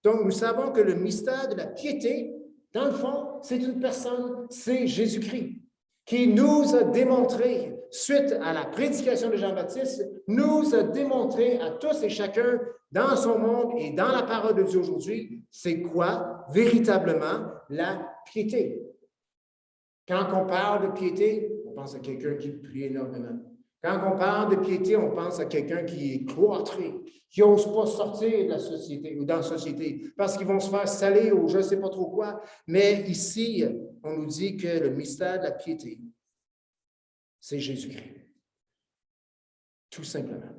Donc, nous savons que le mystère de la piété, dans le fond, c'est une personne, c'est Jésus-Christ, qui nous a démontré, suite à la prédication de Jean-Baptiste, nous a démontré à tous et chacun dans son monde et dans la parole de Dieu aujourd'hui, c'est quoi véritablement la piété. Quand on parle de piété, on pense à quelqu'un qui prie énormément. Quand on parle de piété, on pense à quelqu'un qui est cloîtré, qui n'ose pas sortir de la société ou dans la société parce qu'ils vont se faire saler ou je ne sais pas trop quoi. Mais ici, on nous dit que le mystère de la piété, c'est Jésus-Christ. Tout simplement.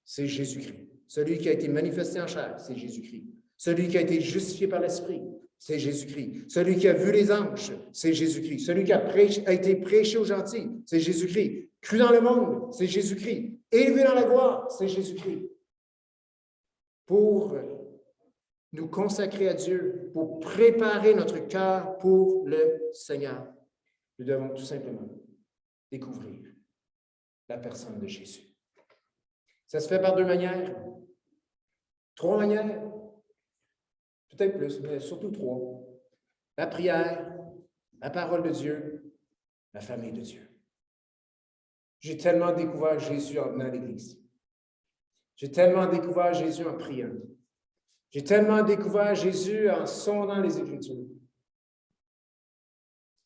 C'est Jésus-Christ. Celui qui a été manifesté en chair, c'est Jésus-Christ. Celui qui a été justifié par l'Esprit, c'est Jésus-Christ. Celui qui a vu les anges, c'est Jésus-Christ. Celui qui a été prêché aux gentils, c'est Jésus-Christ. Cru dans le monde, c'est Jésus-Christ. Élevé dans la gloire, c'est Jésus-Christ. Pour nous consacrer à Dieu, pour préparer notre cœur pour le Seigneur, nous devons tout simplement découvrir la personne de Jésus. Ça se fait par 2 manières, 3 manières, peut-être plus, mais surtout 3. La prière, la parole de Dieu, la famille de Dieu. J'ai tellement découvert Jésus en venant à l'Église. J'ai tellement découvert Jésus en priant. J'ai tellement découvert Jésus en sondant les Écritures.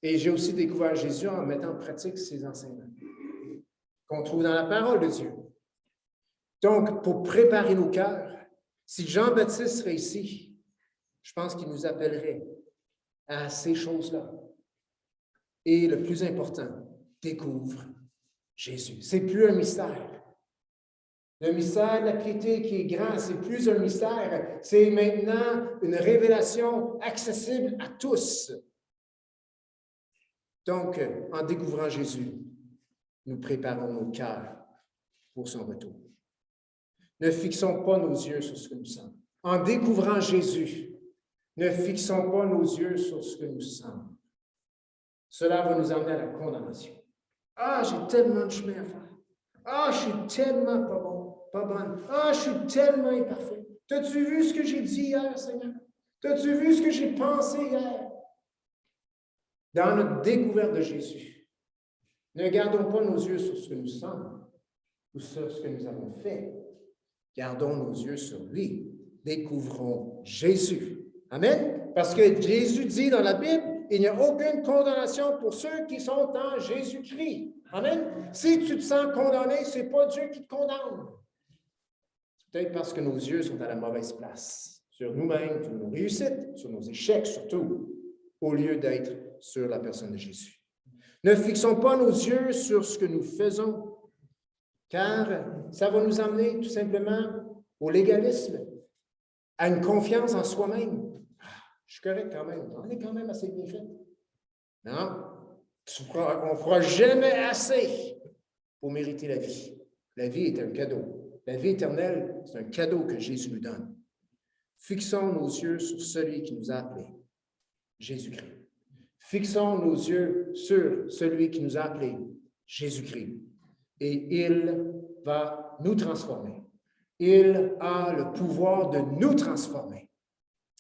Et j'ai aussi découvert Jésus en mettant en pratique ses enseignements qu'on trouve dans la parole de Dieu. Donc, pour préparer nos cœurs, si Jean-Baptiste serait ici, je pense qu'il nous appellerait à ces choses-là. Et le plus important, découvre Jésus. C'est plus un mystère. Le mystère de la piété qui est grand, c'est plus un mystère. C'est maintenant une révélation accessible à tous. Donc, en découvrant Jésus, nous préparons nos cœurs pour son retour. Ne fixons pas nos yeux sur ce que nous sommes. En découvrant Jésus, ne fixons pas nos yeux sur ce que nous sommes. Cela va nous emmener à la condamnation. Ah, j'ai tellement de chemin à faire. Ah, je suis tellement pas bon, pas bonne. Ah, je suis tellement imparfait. T'as-tu vu ce que j'ai dit hier, Seigneur? T'as-tu vu ce que j'ai pensé hier? Dans notre découverte de Jésus, ne gardons pas nos yeux sur ce que nous sommes ou sur ce que nous avons fait. Gardons nos yeux sur lui. Découvrons Jésus. Amen? Parce que Jésus dit dans la Bible, il n'y a aucune condamnation pour ceux qui sont en Jésus-Christ. Amen? Si tu te sens condamné, ce n'est pas Dieu qui te condamne. C'est peut-être parce que nos yeux sont à la mauvaise place, sur nous-mêmes, sur nos réussites, sur nos échecs surtout, au lieu d'être sur la personne de Jésus. Ne fixons pas nos yeux sur ce que nous faisons, car ça va nous amener tout simplement au légalisme, à une confiance en soi-même. Je suis correct quand même, on est quand même assez bien fait. Non, on ne fera jamais assez pour mériter la vie. La vie est un cadeau. La vie éternelle, c'est un cadeau que Jésus nous donne. Fixons nos yeux sur celui qui nous a appelés, Jésus-Christ. Fixons nos yeux sur celui qui nous a appelés, Jésus-Christ. Et il va nous transformer. Il a le pouvoir de nous transformer.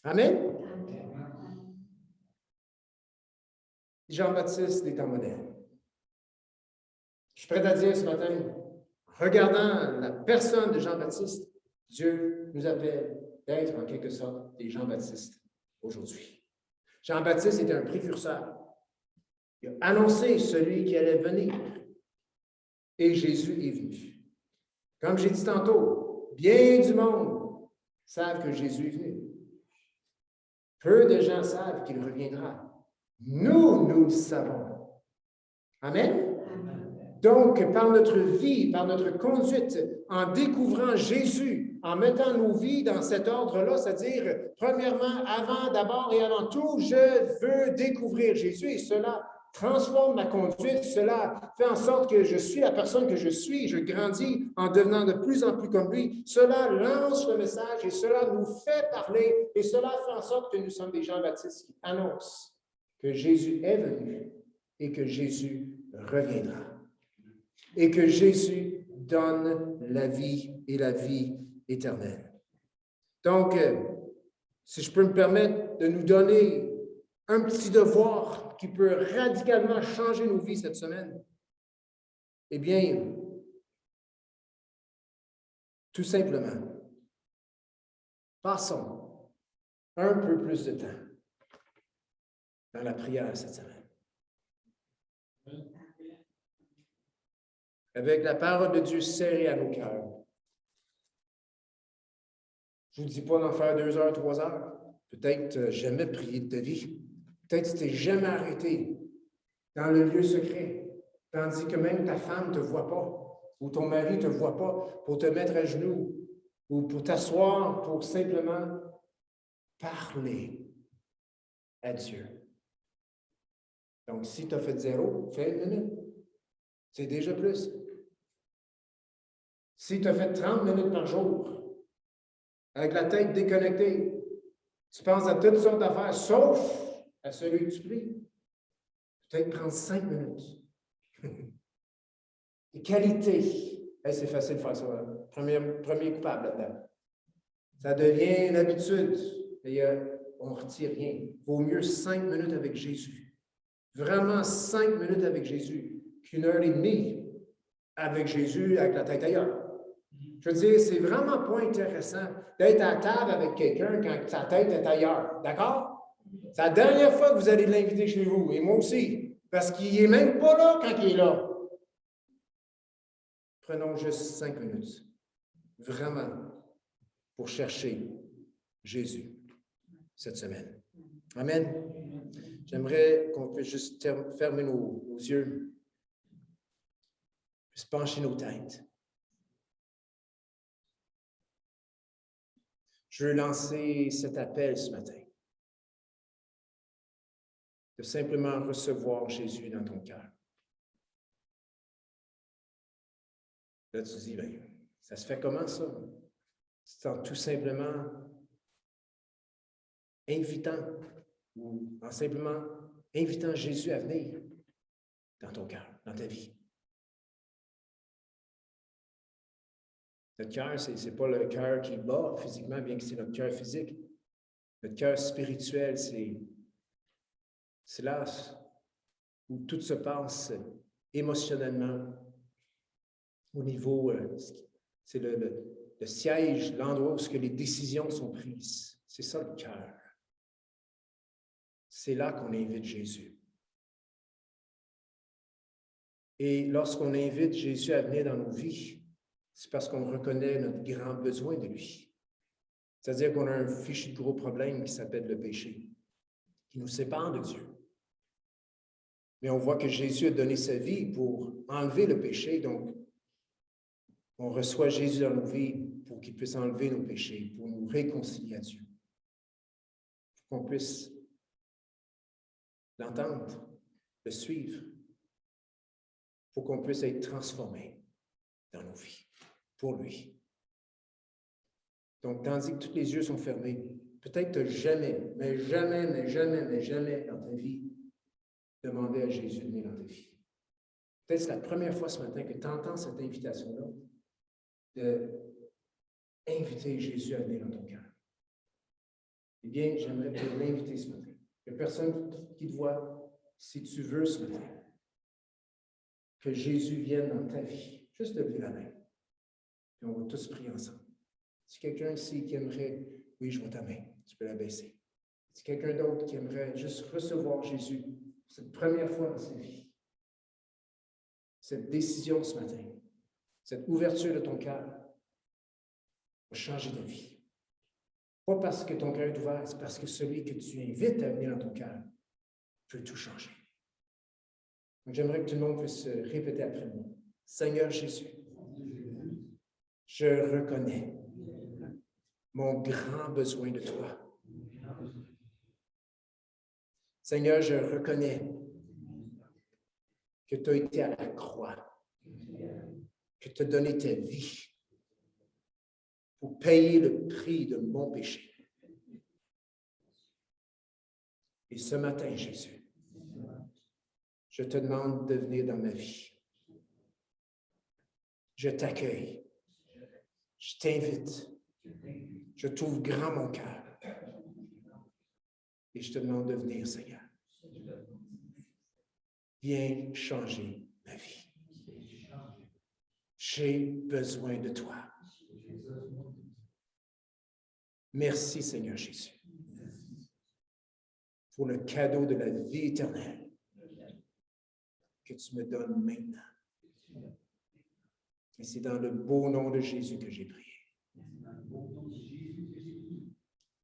Amen? Jean-Baptiste est un modèle. Je suis prêt à dire ce matin, regardant la personne de Jean-Baptiste, Dieu nous appelle d'être en quelque sorte des Jean-Baptistes aujourd'hui. Jean-Baptiste était un précurseur. Il a annoncé celui qui allait venir. Et Jésus est venu. Comme j'ai dit tantôt, bien du monde savent que Jésus est venu. Peu de gens savent qu'il reviendra. Nous le savons. Amen? Donc, par notre vie, par notre conduite, en découvrant Jésus, en mettant nos vies dans cet ordre-là, c'est-à-dire, premièrement, d'abord et avant tout, je veux découvrir Jésus et cela transforme ma conduite, cela fait en sorte que je suis la personne que je suis, je grandis en devenant de plus en plus comme lui. Cela lance le message et cela nous fait parler et cela fait en sorte que nous sommes des Jean-Baptistes qui annoncent que Jésus est venu et que Jésus reviendra. Et que Jésus donne la vie et la vie éternelle. Donc, si je peux me permettre de nous donner un petit devoir qui peut radicalement changer nos vies cette semaine, eh bien, tout simplement, passons un peu plus de temps dans la prière cette semaine. Avec la parole de Dieu serrée à nos cœurs. Je ne vous dis pas d'en faire 2 heures, 3 heures. Peut-être jamais prier de ta vie. Peut-être que tu n'es jamais arrêté dans le lieu secret, tandis que même ta femme ne te voit pas, ou ton mari ne te voit pas, pour te mettre à genoux, ou pour t'asseoir, pour simplement parler à Dieu. Donc, si tu as fait 0, fais 1 minute. C'est déjà plus. Si tu as fait 30 minutes par jour, avec la tête déconnectée, tu penses à toutes sortes d'affaires, sauf à celui que tu pries. Peut-être prendre 5 minutes. Et qualité. Hey, c'est facile de faire ça. Hein? Premier coupable là-dedans. Ça devient une habitude. Et on ne retire rien. Vaut mieux 5 minutes avec Jésus. Vraiment 5 minutes avec Jésus qu'une heure et demie avec Jésus avec la tête ailleurs. Je veux dire, c'est vraiment pas intéressant d'être à table avec quelqu'un quand sa tête est ailleurs. D'accord? C'est la dernière fois que vous allez l'inviter chez vous, et moi aussi, parce qu'il n'est même pas là quand il est là. Prenons juste 5 minutes, vraiment, pour chercher Jésus cette semaine. Amen. J'aimerais qu'on puisse juste fermer nos yeux, puis se pencher nos têtes. Je veux lancer cet appel ce matin, de simplement recevoir Jésus dans ton cœur. Là, tu dis, bien, ça se fait comment ça? C'est en tout simplement invitant, ou en simplement invitant Jésus à venir dans ton cœur, dans ta vie. Notre cœur, ce n'est pas le cœur qui bat physiquement, bien que c'est notre cœur physique. Notre cœur spirituel, c'est là où tout se passe émotionnellement, au niveau, c'est le siège, l'endroit où les décisions sont prises. C'est ça le cœur. C'est là qu'on invite Jésus. Et lorsqu'on invite Jésus à venir dans nos vies, c'est parce qu'on reconnaît notre grand besoin de lui. C'est-à-dire qu'on a un fichu de gros problème qui s'appelle le péché, qui nous sépare de Dieu. Mais on voit que Jésus a donné sa vie pour enlever le péché, donc on reçoit Jésus dans nos vies pour qu'il puisse enlever nos péchés, pour nous réconcilier à Dieu. Pour qu'on puisse l'entendre, le suivre, pour qu'on puisse être transformé dans nos vies, pour lui. Donc, tandis que tous les yeux sont fermés, peut-être que tu n'as jamais, mais jamais, mais jamais, mais jamais dans ta vie demandé à Jésus de venir dans ta vie. Peut-être que c'est la première fois ce matin que tu entends cette invitation-là d'inviter Jésus à venir dans ton cœur. Eh bien, j'aimerais te l'inviter ce matin. Il n'y a personne qui te voit, si tu veux ce matin, que Jésus vienne dans ta vie. Juste lever la main. Et on va tous prier ensemble. Si quelqu'un ici qui aimerait, oui, je vois ta main, tu peux la baisser. Si quelqu'un d'autre qui aimerait juste recevoir Jésus pour cette première fois dans sa vie, cette décision ce matin, cette ouverture de ton cœur va changer ta vie. Pas parce que ton cœur est ouvert, c'est parce que celui que tu invites à venir dans ton cœur peut tout changer. Donc, j'aimerais que tout le monde puisse répéter après moi. Seigneur Jésus, je reconnais mon grand besoin de toi. Seigneur, je reconnais que tu as été à la croix, que tu as donné ta vie pour payer le prix de mon péché. Et ce matin, Jésus, je te demande de venir dans ma vie. Je t'accueille. Je t'invite. Je t'ouvre grand mon cœur. Et je te demande de venir, Seigneur. Viens changer ma vie. J'ai besoin de toi. Merci, Seigneur Jésus, pour le cadeau de la vie éternelle que tu me donnes maintenant. Et c'est dans le beau nom de Jésus que j'ai prié.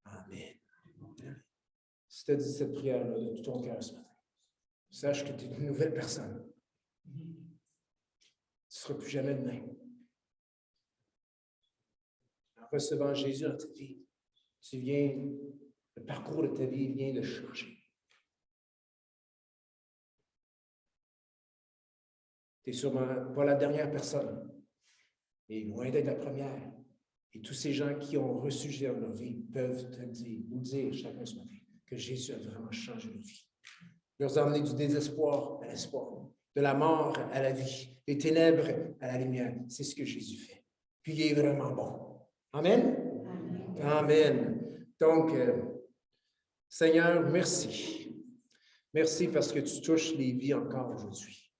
Amen. Si tu as dit cette prière-là de tout ton cœur ce matin, sache que tu es une nouvelle personne. Tu ne seras plus jamais le même. En recevant Jésus dans ta vie, le parcours de ta vie vient de changer. Tu n'es sûrement pas la dernière personne, et loin d'être la première. Et tous ces gens qui ont reçu Jésus dans leur vie peuvent nous dire chacun ce matin que Jésus a vraiment changé leur vie. Il leur a emmené du désespoir à l'espoir, de la mort à la vie, des ténèbres à la lumière. C'est ce que Jésus fait. Puis il est vraiment bon. Amen? Amen. Amen. Donc, Seigneur, merci. Merci parce que tu touches les vies encore aujourd'hui.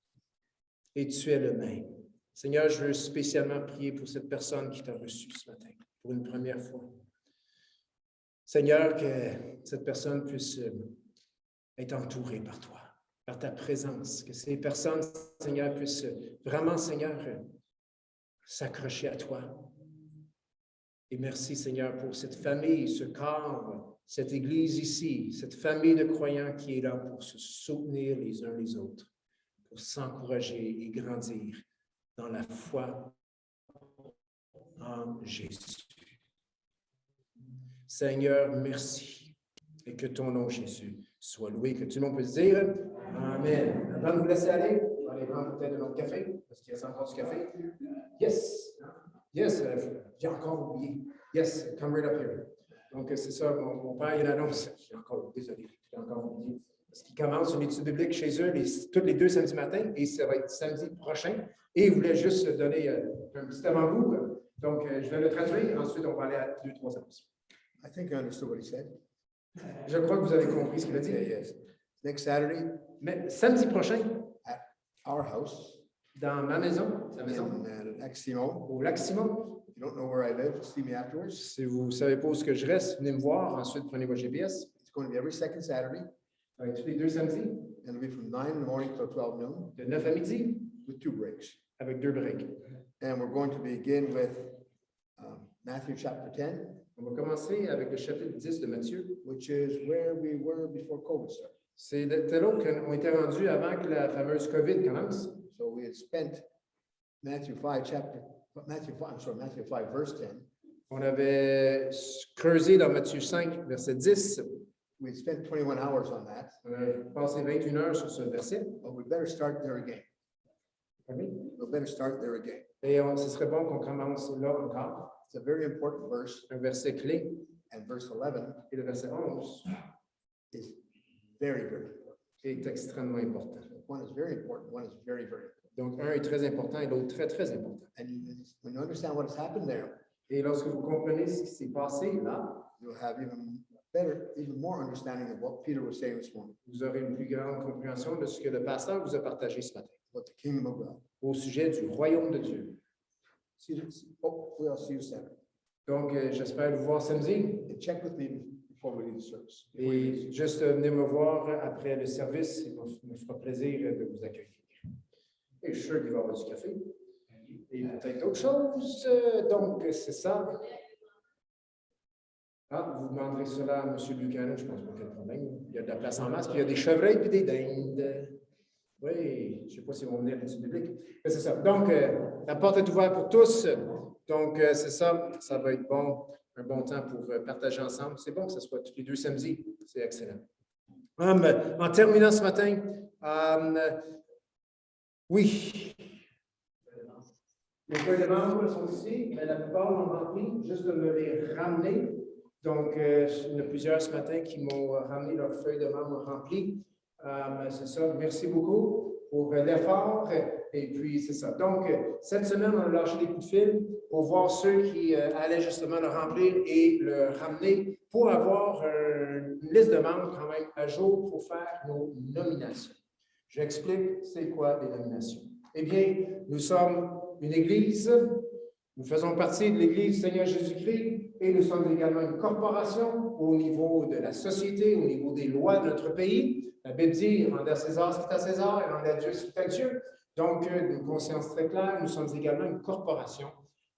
Et tu es le même. Seigneur, je veux spécialement prier pour cette personne qui t'a reçu ce matin, pour une première fois. Seigneur, que cette personne puisse être entourée par toi, par ta présence, que ces personnes, Seigneur, puissent vraiment, Seigneur, s'accrocher à toi. Et merci, Seigneur, pour cette famille, ce corps, cette église ici, cette famille de croyants qui est là pour se soutenir les uns les autres, pour s'encourager et grandir dans la foi en Jésus. Seigneur, merci. Et que ton nom, Jésus, soit loué. Que tout le monde puisse dire Amen. Avant de vous laisser aller, on va aller prendre peut-être un autre café, parce qu'il y a encore du café. Yes. Yes, j'ai encore oublié. Yes, come right up here. Donc, c'est ça, mon père, il annonce. Désolé, j'ai encore oublié. Parce qu'il commence une étude biblique chez eux tous les 2 samedis matins, et ça va être samedi prochain. Et il voulait juste donner un petit avant-goût. Donc, je vais le traduire. Ensuite, on va aller à 2-3 annonces. I think I understood what he said. Je crois que vous avez compris ce qu'il a dit. Yeah, yes. Next Saturday, Mais samedi prochain, at our house dans ma maison, sa maison, in Lac-Simon. au Lac-Simon. If you don't know where I live, see me afterwards. Si vous ne savez pas où est-ce que je reste, venez me voir. Ensuite, prenez votre GPS. It's going to be every second Saturday. Ça va être tous les 2 samedis, And it'll be from 9 in the morning till 12 noon de 9 à midi, with 2 breaks. avec 2 breaks. And we're going to begin with Matthew chapter 10, On va commencer avec le chapitre 10 de Matthieu. which is where we were before COVID started. C'est là qu'on était rendu avant que la fameuse COVID commence. So we had spent Matthew 5 verse 10. On avait creusé dans Matthieu 5, verset 10. We had spent 21 hours on that, On a passé 21 heures sur ce verset. but we better start there again. We better start there again. Et ce serait bon qu'on commence là encore. It's a very important verse, un verset clé, and verse 11 et le verset 11 is very, very important. est extrêmement important. One is very important, one is very, very important. Donc, un est très important et l'autre très, très important. And when you understand what has happened there, Et lorsque vous comprenez ce qui s'est passé là, you'll have even more understanding of what Peter was saying this morning, vous aurez une plus grande compréhension de ce que le pasteur vous a partagé ce matin about the kingdom of God. au sujet du royaume de Dieu. Hopefully I'll see you Saturday. Donc, j'espère vous voir samedi. And check with me before we leave the service. Et juste venez me voir après le service. Il me fera plaisir de vous accueillir. Et je suis sûr qu'il va y avoir du café. Et peut-être d'autres choses. Donc, c'est ça. Ah, vous demanderez cela à M. Buchanan, je pense pas qu'il y a de problème. Il y a de la place en masse, puis il y a des chevreuils et des dindes. Oui, je ne sais pas s'ils vont venir à l'étude biblique. Mais c'est ça. Donc, la porte est ouverte pour tous. Donc, c'est ça. Ça va être bon, un bon temps pour partager ensemble. C'est bon que ce soit tous les 2 samedis. C'est excellent. En terminant ce matin, oui, les feuilles de membres sont ici, mais la plupart l'ont rempli, juste de me les ramener. Donc, il y en a plusieurs ce matin qui m'ont ramené leurs feuilles de membres remplies. C'est ça. Merci beaucoup pour l'effort. Et puis, c'est ça. Donc, cette semaine, on a lâché des coups de fil pour voir ceux qui allaient justement le remplir et le ramener pour avoir une liste de membres quand même à jour pour faire nos nominations. J'explique c'est quoi les nominations. Eh bien, nous sommes une Église. Nous faisons partie de l'Église du Seigneur Jésus-Christ et nous sommes également une corporation au niveau de la société, au niveau des lois de notre pays. La Bible dit, rendez à César ce qui est à César et rendez à Dieu ce qui est à Dieu. Donc, une conscience très claire, nous sommes également une corporation,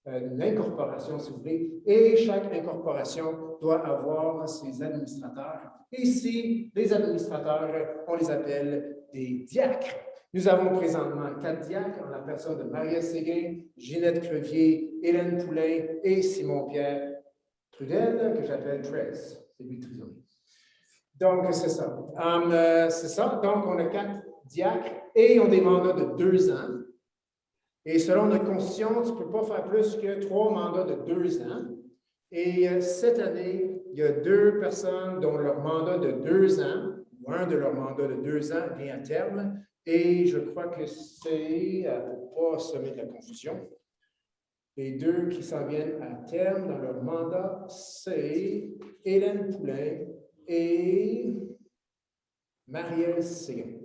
une incorporation, si vous voulez, et chaque incorporation doit avoir ses administrateurs. Ici, les administrateurs, on les appelle des diacres. Nous avons présentement 4 diacres en la personne de Maria Séguin, Ginette Crevier, Hélène Poulain et Simon-Pierre Trudel, que j'appelle 13. C'est lui le trésorier. Donc, c'est ça. C'est ça. Donc, on a 4 diacres et ils ont des mandats de 2 ans. Et selon notre constitution, tu ne peux pas faire plus que 3 mandats de 2 ans. Et cette année, il y a 2 personnes dont leur mandat de 2 ans, ou un de leurs mandats de 2 ans vient à terme. Et je crois que c'est, pour ne pas semer de la confusion, les 2 qui s'en viennent à terme dans leur mandat, c'est Hélène Poulain et Marielle Séguin.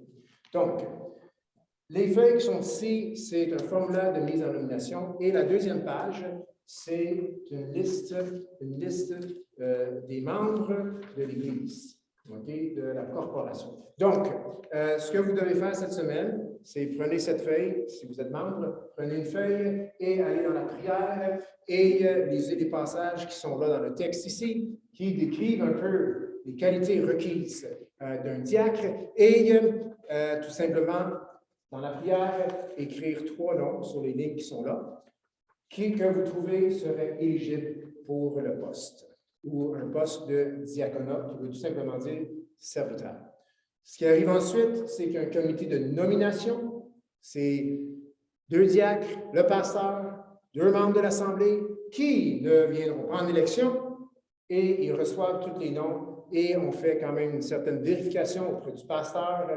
Donc, les feuilles qui sont ici, c'est un formulaire de mise en nomination. Et la deuxième page, c'est une liste des membres de l'Église, okay, de la corporation. Donc, ce que vous devez faire cette semaine, c'est prenez cette feuille, si vous êtes membre, prenez une feuille et allez dans la prière et lisez les passages qui sont là dans le texte ici, qui décrivent un peu les qualités requises d'un diacre et tout simplement, dans la prière, écrire 3 noms sur les lignes qui sont là, que vous trouvez serait éligible pour le poste ou un poste de diaconat, qui veut tout simplement dire serviteur. Ce qui arrive ensuite, c'est qu'il y a un comité de nomination. C'est 2 diacres, le pasteur, 2 membres de l'Assemblée qui ne viendront pas en élection et ils reçoivent tous les noms et on fait quand même une certaine vérification auprès du pasteur,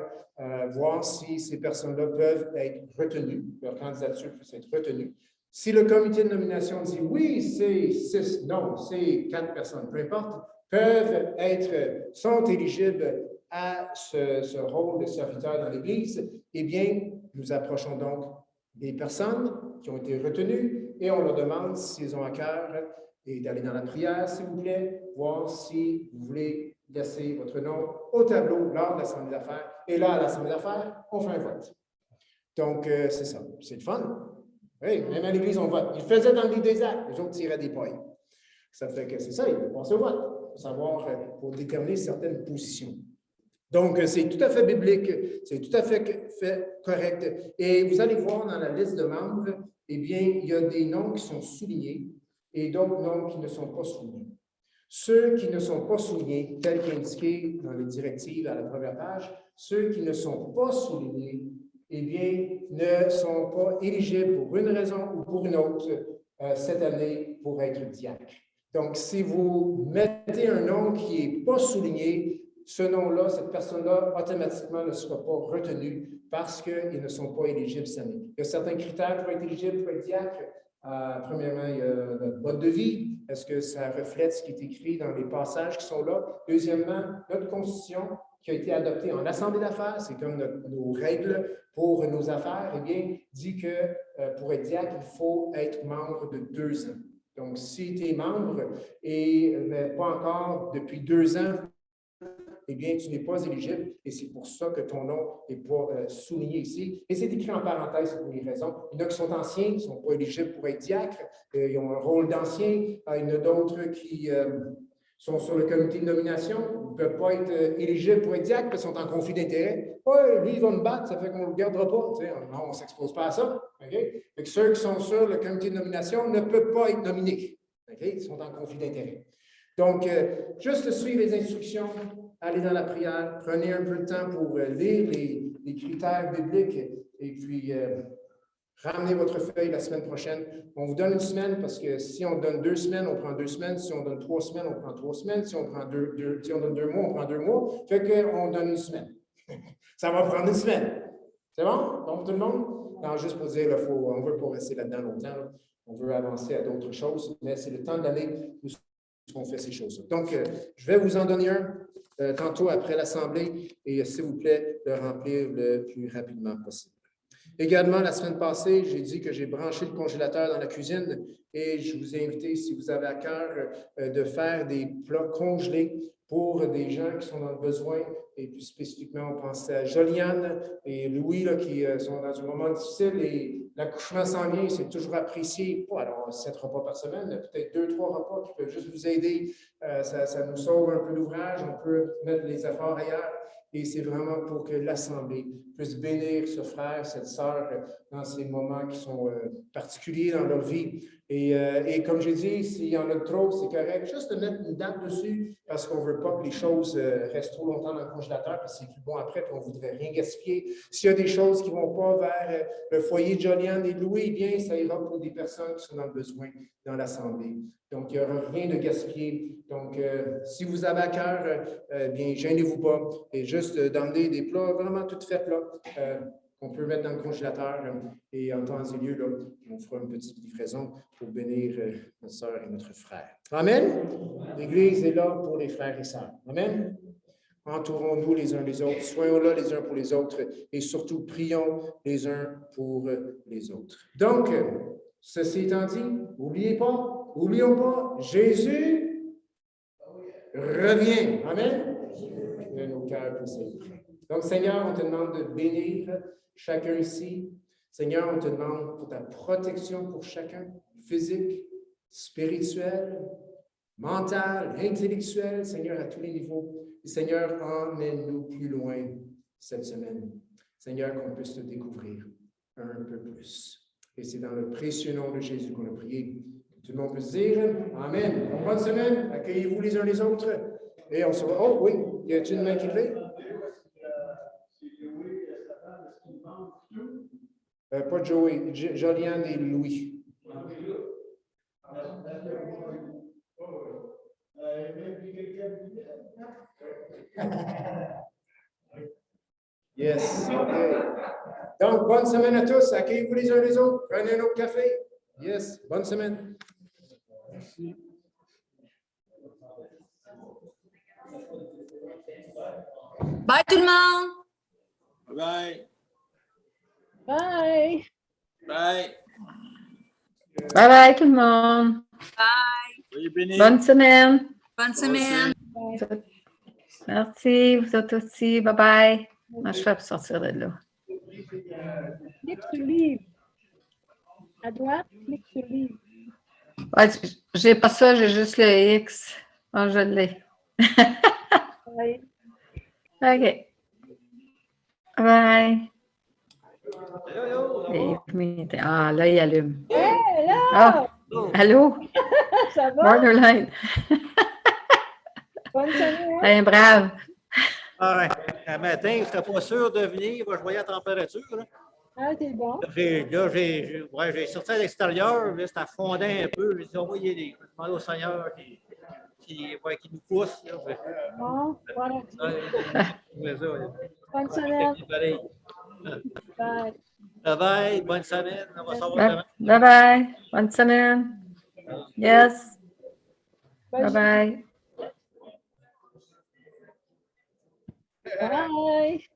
voir si ces personnes-là peuvent être retenues, leur candidature peut être retenue. Si le comité de nomination dit oui, c'est 6, non, c'est 4 personnes, peu importe, sont éligibles à ce rôle de serviteur dans l'Église, eh bien, nous approchons donc des personnes qui ont été retenues et on leur demande s'ils ont à cœur et d'aller dans la prière, s'il vous plaît, voir si vous voulez laisser votre nom au tableau lors de l'Assemblée d'affaires. Et là, à l'Assemblée d'affaires, on fait un vote. Donc, c'est ça. C'est le fun. Oui, même à l'Église, on vote. Ils faisaient dans le livre des actes, les autres tiraient des pailles. Ça fait que c'est ça, ils passent au vote pour savoir, pour déterminer certaines positions. Donc, c'est tout à fait biblique, c'est tout à fait correct. Et vous allez voir dans la liste de membres, eh bien, il y a des noms qui sont soulignés et d'autres noms qui ne sont pas soulignés. Ceux qui ne sont pas soulignés, tels qu'indiqués dans les directives à la première page, ceux qui ne sont pas soulignés, eh bien, ne sont pas éligibles pour une raison ou pour une autre cette année pour être diacre. Donc, si vous mettez un nom qui n'est pas souligné, ce nom-là, cette personne-là, automatiquement ne sera pas retenue parce qu'ils ne sont pas éligibles cette année. Il y a certains critères pour être éligible, pour être diacre. Premièrement, il y a notre mode de vie. Est-ce que ça reflète ce qui est écrit dans les passages qui sont là? Deuxièmement, notre constitution qui a été adoptée en assemblée d'affaires, c'est comme nos règles pour nos affaires, eh bien, dit que pour être diacre, il faut être membre de 2 ans. Donc, si tu es membre et pas encore depuis 2 ans, eh bien, tu n'es pas éligible et c'est pour ça que ton nom n'est pas souligné ici. Et c'est écrit en parenthèse pour les raisons. Il y en a qui sont anciens, qui ne sont pas éligibles pour être diacres, ils ont un rôle d'ancien. Il y en a d'autres qui sont sur le comité de nomination, ils ne peuvent pas être éligibles pour être diacres parce qu'ils sont en conflit d'intérêt. Oui, lui, il va me battre, ça fait qu'on ne le gardera pas. Non, on ne s'expose pas à ça. Okay? Fait que ceux qui sont sur le comité de nomination ne peuvent pas être nominés. Okay? Ils sont en conflit d'intérêt. Donc, juste suivre les instructions, aller dans la prière, prenez un peu de temps pour lire les critères bibliques et puis ramenez votre feuille la semaine prochaine. On vous donne une semaine parce que si on donne 2 semaines, on prend 2 semaines. Si on donne 3 semaines, on prend 3 semaines. Si on donne 2 mois, on prend 2 mois. Fait qu'on donne une semaine. Ça va prendre une semaine. C'est bon? Donc, tout le monde? Non, juste pour dire, on ne veut pas rester là-dedans longtemps. Là. On veut avancer à d'autres choses, mais c'est le temps de l'année où on fait ces choses-là. Donc, je vais vous en donner un tantôt après l'Assemblée et s'il vous plaît, le remplir le plus rapidement possible. Également, la semaine passée, j'ai dit que j'ai branché le congélateur dans la cuisine et je vous ai invité, si vous avez à cœur, de faire des plats congelés pour des gens qui sont dans le besoin. Et plus spécifiquement, on pensait à Joliane et Louis là, qui sont dans un moment difficile et l'accouchement s'en vient, c'est toujours apprécié. Alors, 7 repas par semaine, peut-être 2-3 repas qui peuvent juste vous aider. Ça nous sauve un peu d'ouvrage, on peut mettre les efforts ailleurs. Et c'est vraiment pour que l'Assemblée puisse bénir ce frère, cette sœur dans ces moments qui sont particuliers dans leur vie. Et comme j'ai dit, s'il y en a trop, c'est correct. Juste de mettre une date dessus parce qu'on ne veut pas que les choses restent trop longtemps dans le congélateur parce que c'est plus bon après et on ne voudrait rien gaspiller. S'il y a des choses qui ne vont pas vers le foyer de Joliane et de Louis, eh bien, ça ira pour des personnes qui sont dans le besoin dans l'Assemblée. Donc, il n'y aura rien de gaspillé. Donc, si vous avez à cœur, bien, gênez-vous pas. Et juste d'emmener des plats vraiment tout faits là, qu'on peut mettre dans le congélateur. Et en temps et lieu, là, on fera une petite livraison pour bénir notre sœur et notre frère. Amen? L'Église est là pour les frères et sœurs. Amen? Entourons-nous les uns les autres, soyons là les uns pour les autres et surtout prions les uns pour les autres. Donc, ceci étant dit, n'oublions pas, Jésus revient. Amen? Que nos cœurs puissent être prêts. Donc, Seigneur, on te demande de bénir chacun ici. Seigneur, on te demande pour ta protection pour chacun, physique, spirituelle, mentale, intellectuelle, Seigneur, à tous les niveaux. Et Seigneur, emmène-nous plus loin cette semaine. Seigneur, qu'on puisse te découvrir un peu plus. Et c'est dans le précieux nom de Jésus qu'on a prié. Tout le monde peut se dire Amen. Bonne semaine. Accueillez-vous les uns les autres. Et on se voit. Oh oui, y a-t-il une main qui lève? Pas Joey, Joliane et Louis. Yes. Okay. Donc, bonne semaine à tous. Accueillez-vous les uns les autres. Prenez un autre café. Yes. Bonne semaine. Merci. Bye tout le monde. Bye. Bye. Bye. Bye bye tout le monde. Bye. Soyez bénis. Bonne semaine. Bonne semaine. Merci, vous autres aussi. Bye bye. Moi, je fais pour sortir de là. Clique sur livre. À droite, clique sur livre. Ouais, j'ai pas ça, j'ai juste le X. Oh, je l'ai. Oui. OK. Bye. Yo, yo. Ah, là, il allume. Hé, là! Ah, allô? Ça va? Borderline. Bonne semaine. Un brave. Ah ouais. Un matin, je n'étais pas sûr de venir. Je voyais la température. Là. Ah, c'est bon. J'ai sorti à l'extérieur, là, ça fondait un peu. J'ai dit, oh, il y a des demandé au Seigneur qui nous pousse. Là, Bon, voilà. Bonne Ça, semaine. pareil. Bye. Bye bye, bonne semaine. On va savoir demain. Bye bye. Bonne semaine. Yes. Bye. Bye bye. Bye.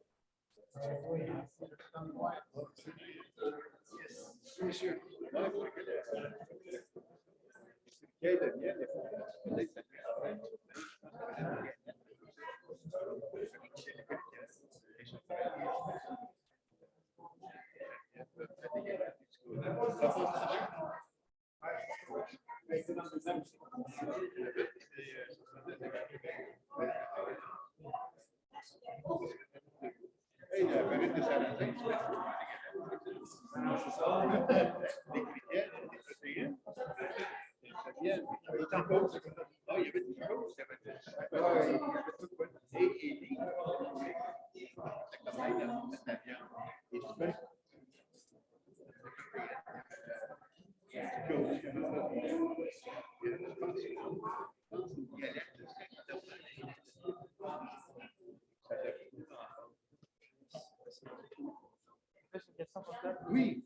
Oui.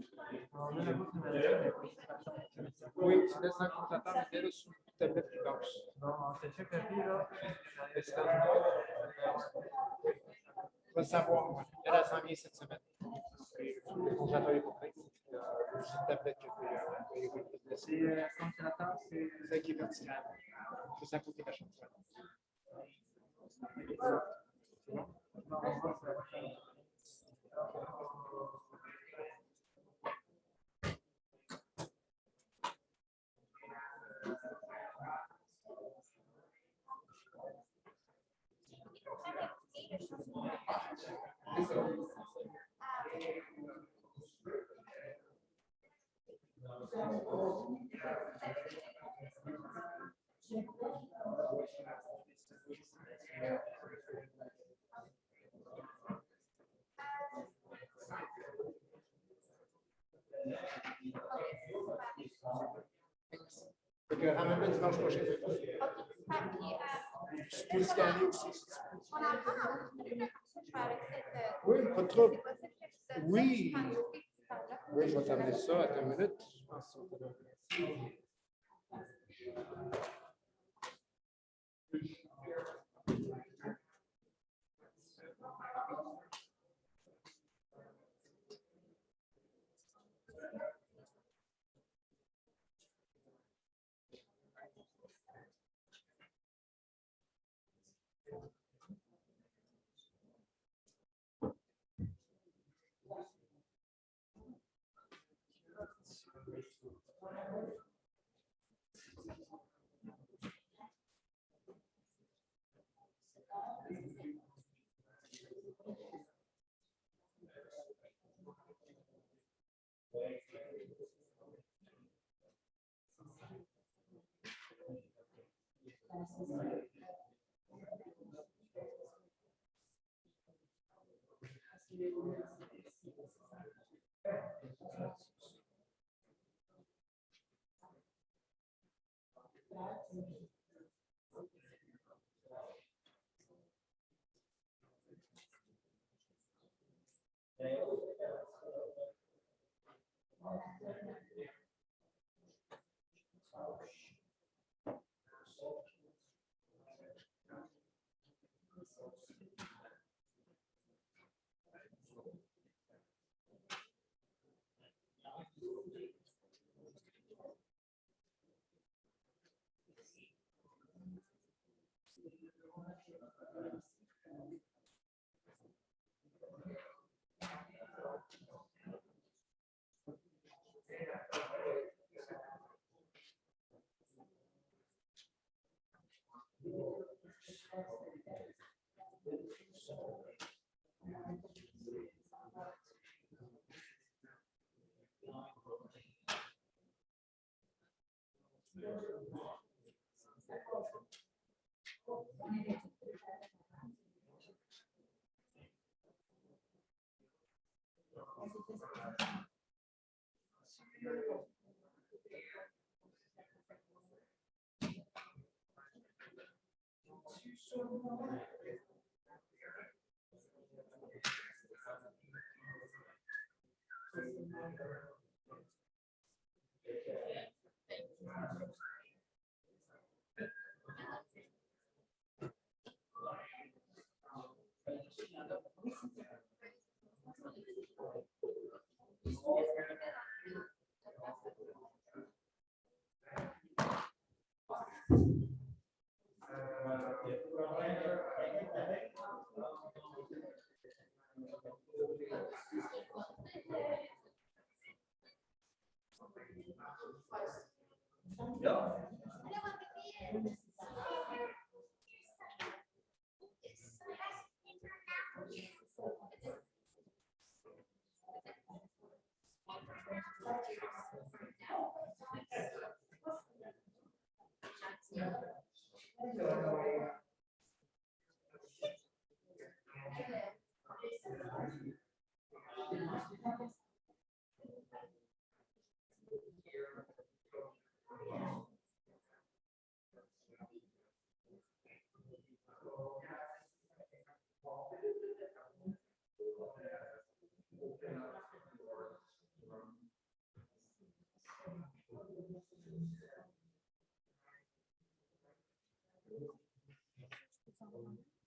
Oui, tu laisses un comptateur, mais là, sur une tablette qui marche. Non, c'est sûr que là, je vais savoir, moi. Elle s'en vient cette semaine. Le congélateur est compris. J'ai une tablette que c'est congélateur, c'est celle qui est verticale. C'est ça côté ma chambre. C'est bon? Fait que ramène-le dimanche prochain. Tu peux le scanner aussi. Si tu veux. Oui, pas de trouble. Oui. Oui, je vais t'amener ça. Attends une minute. Je pense que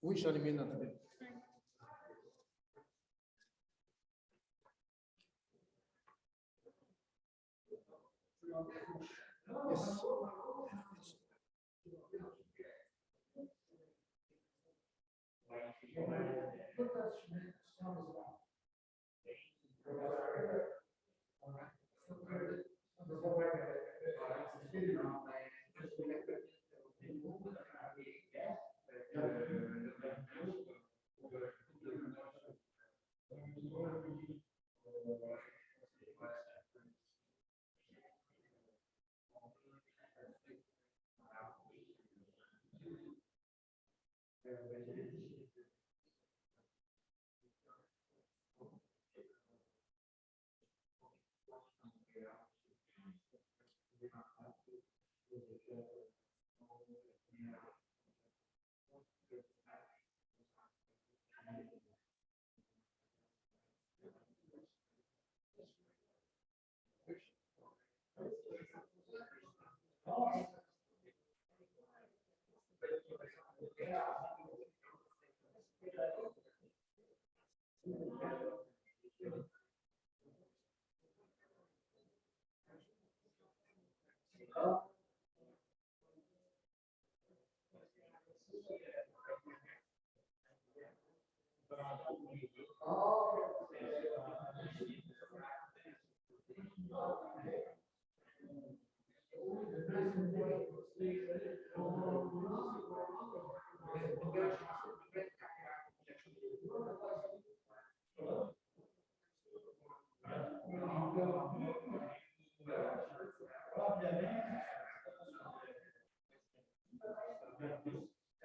Oui, j'en ai mis dans ta Bible.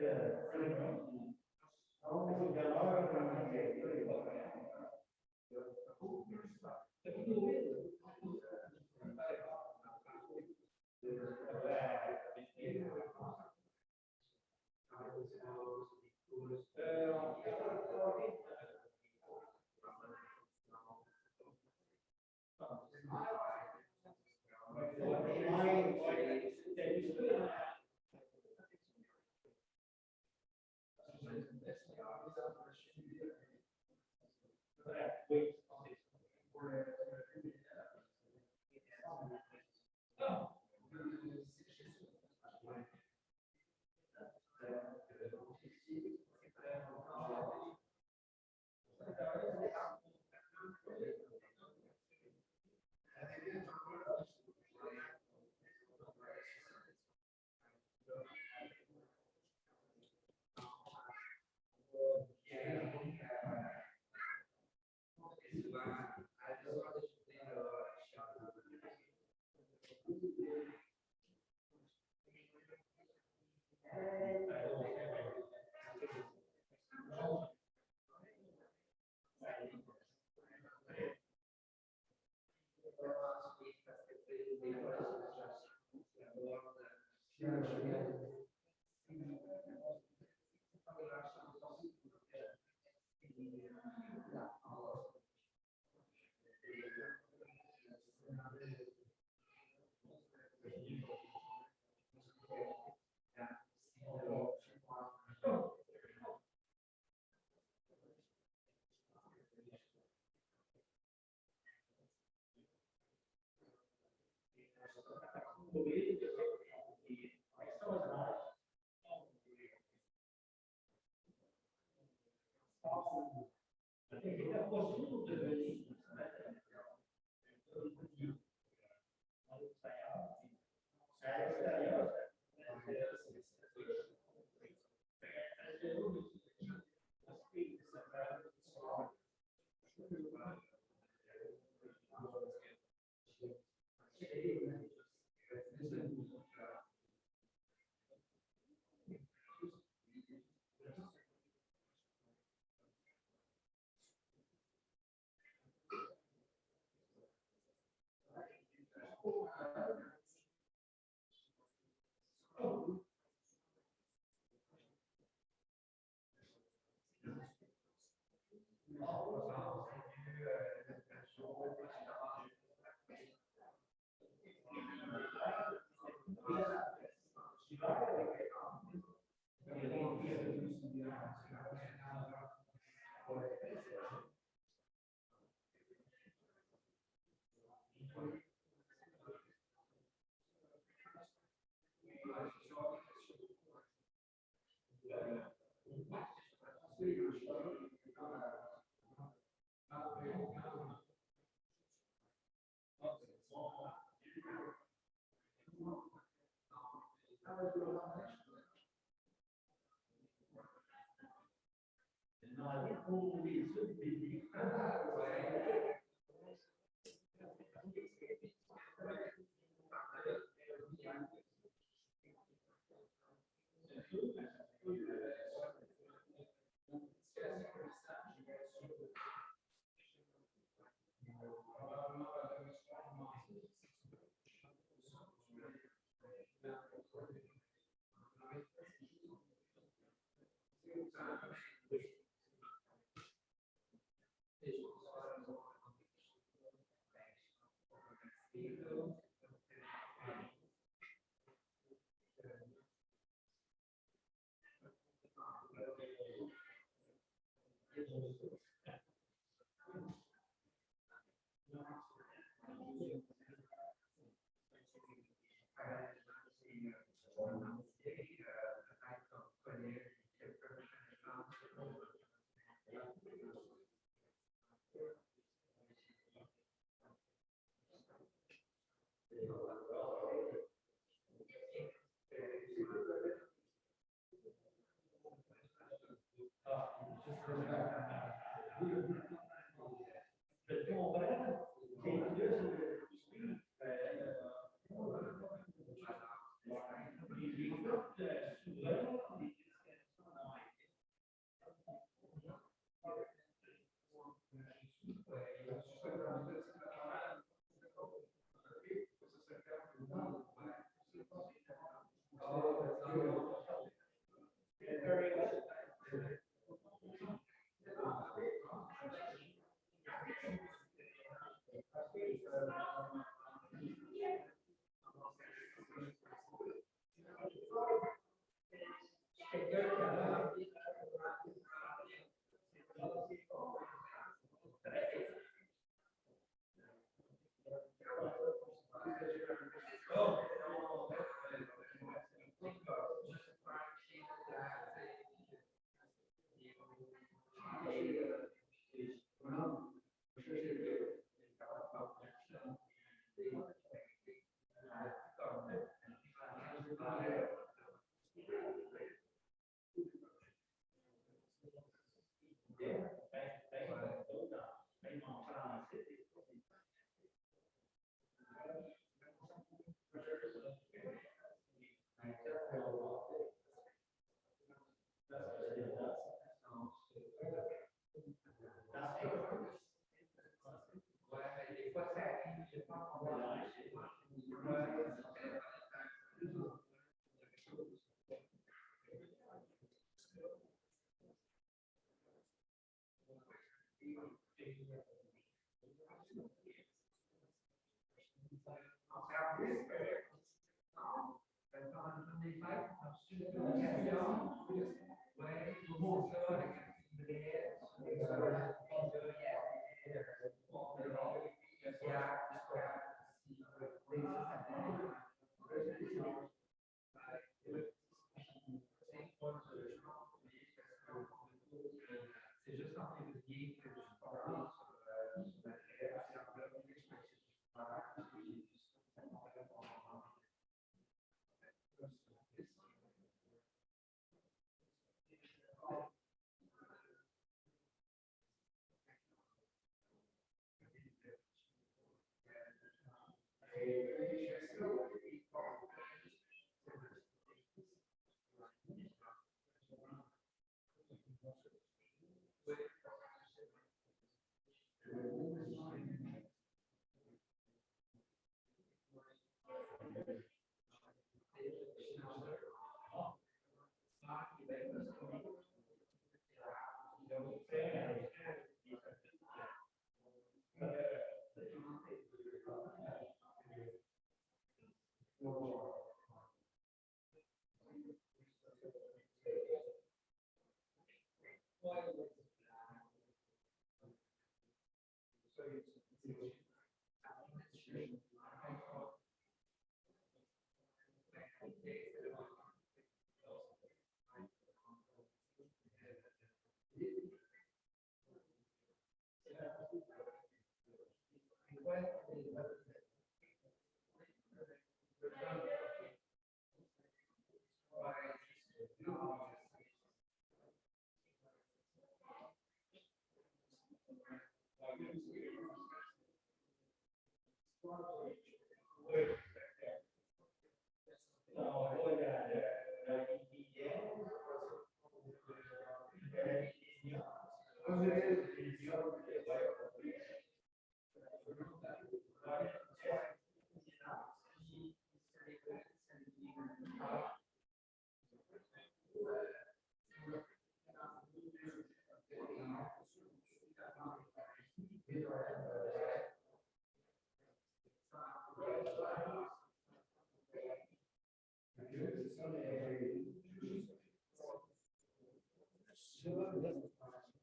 Yes.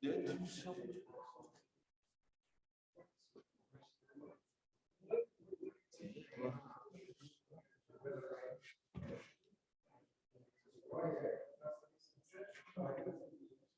Deux,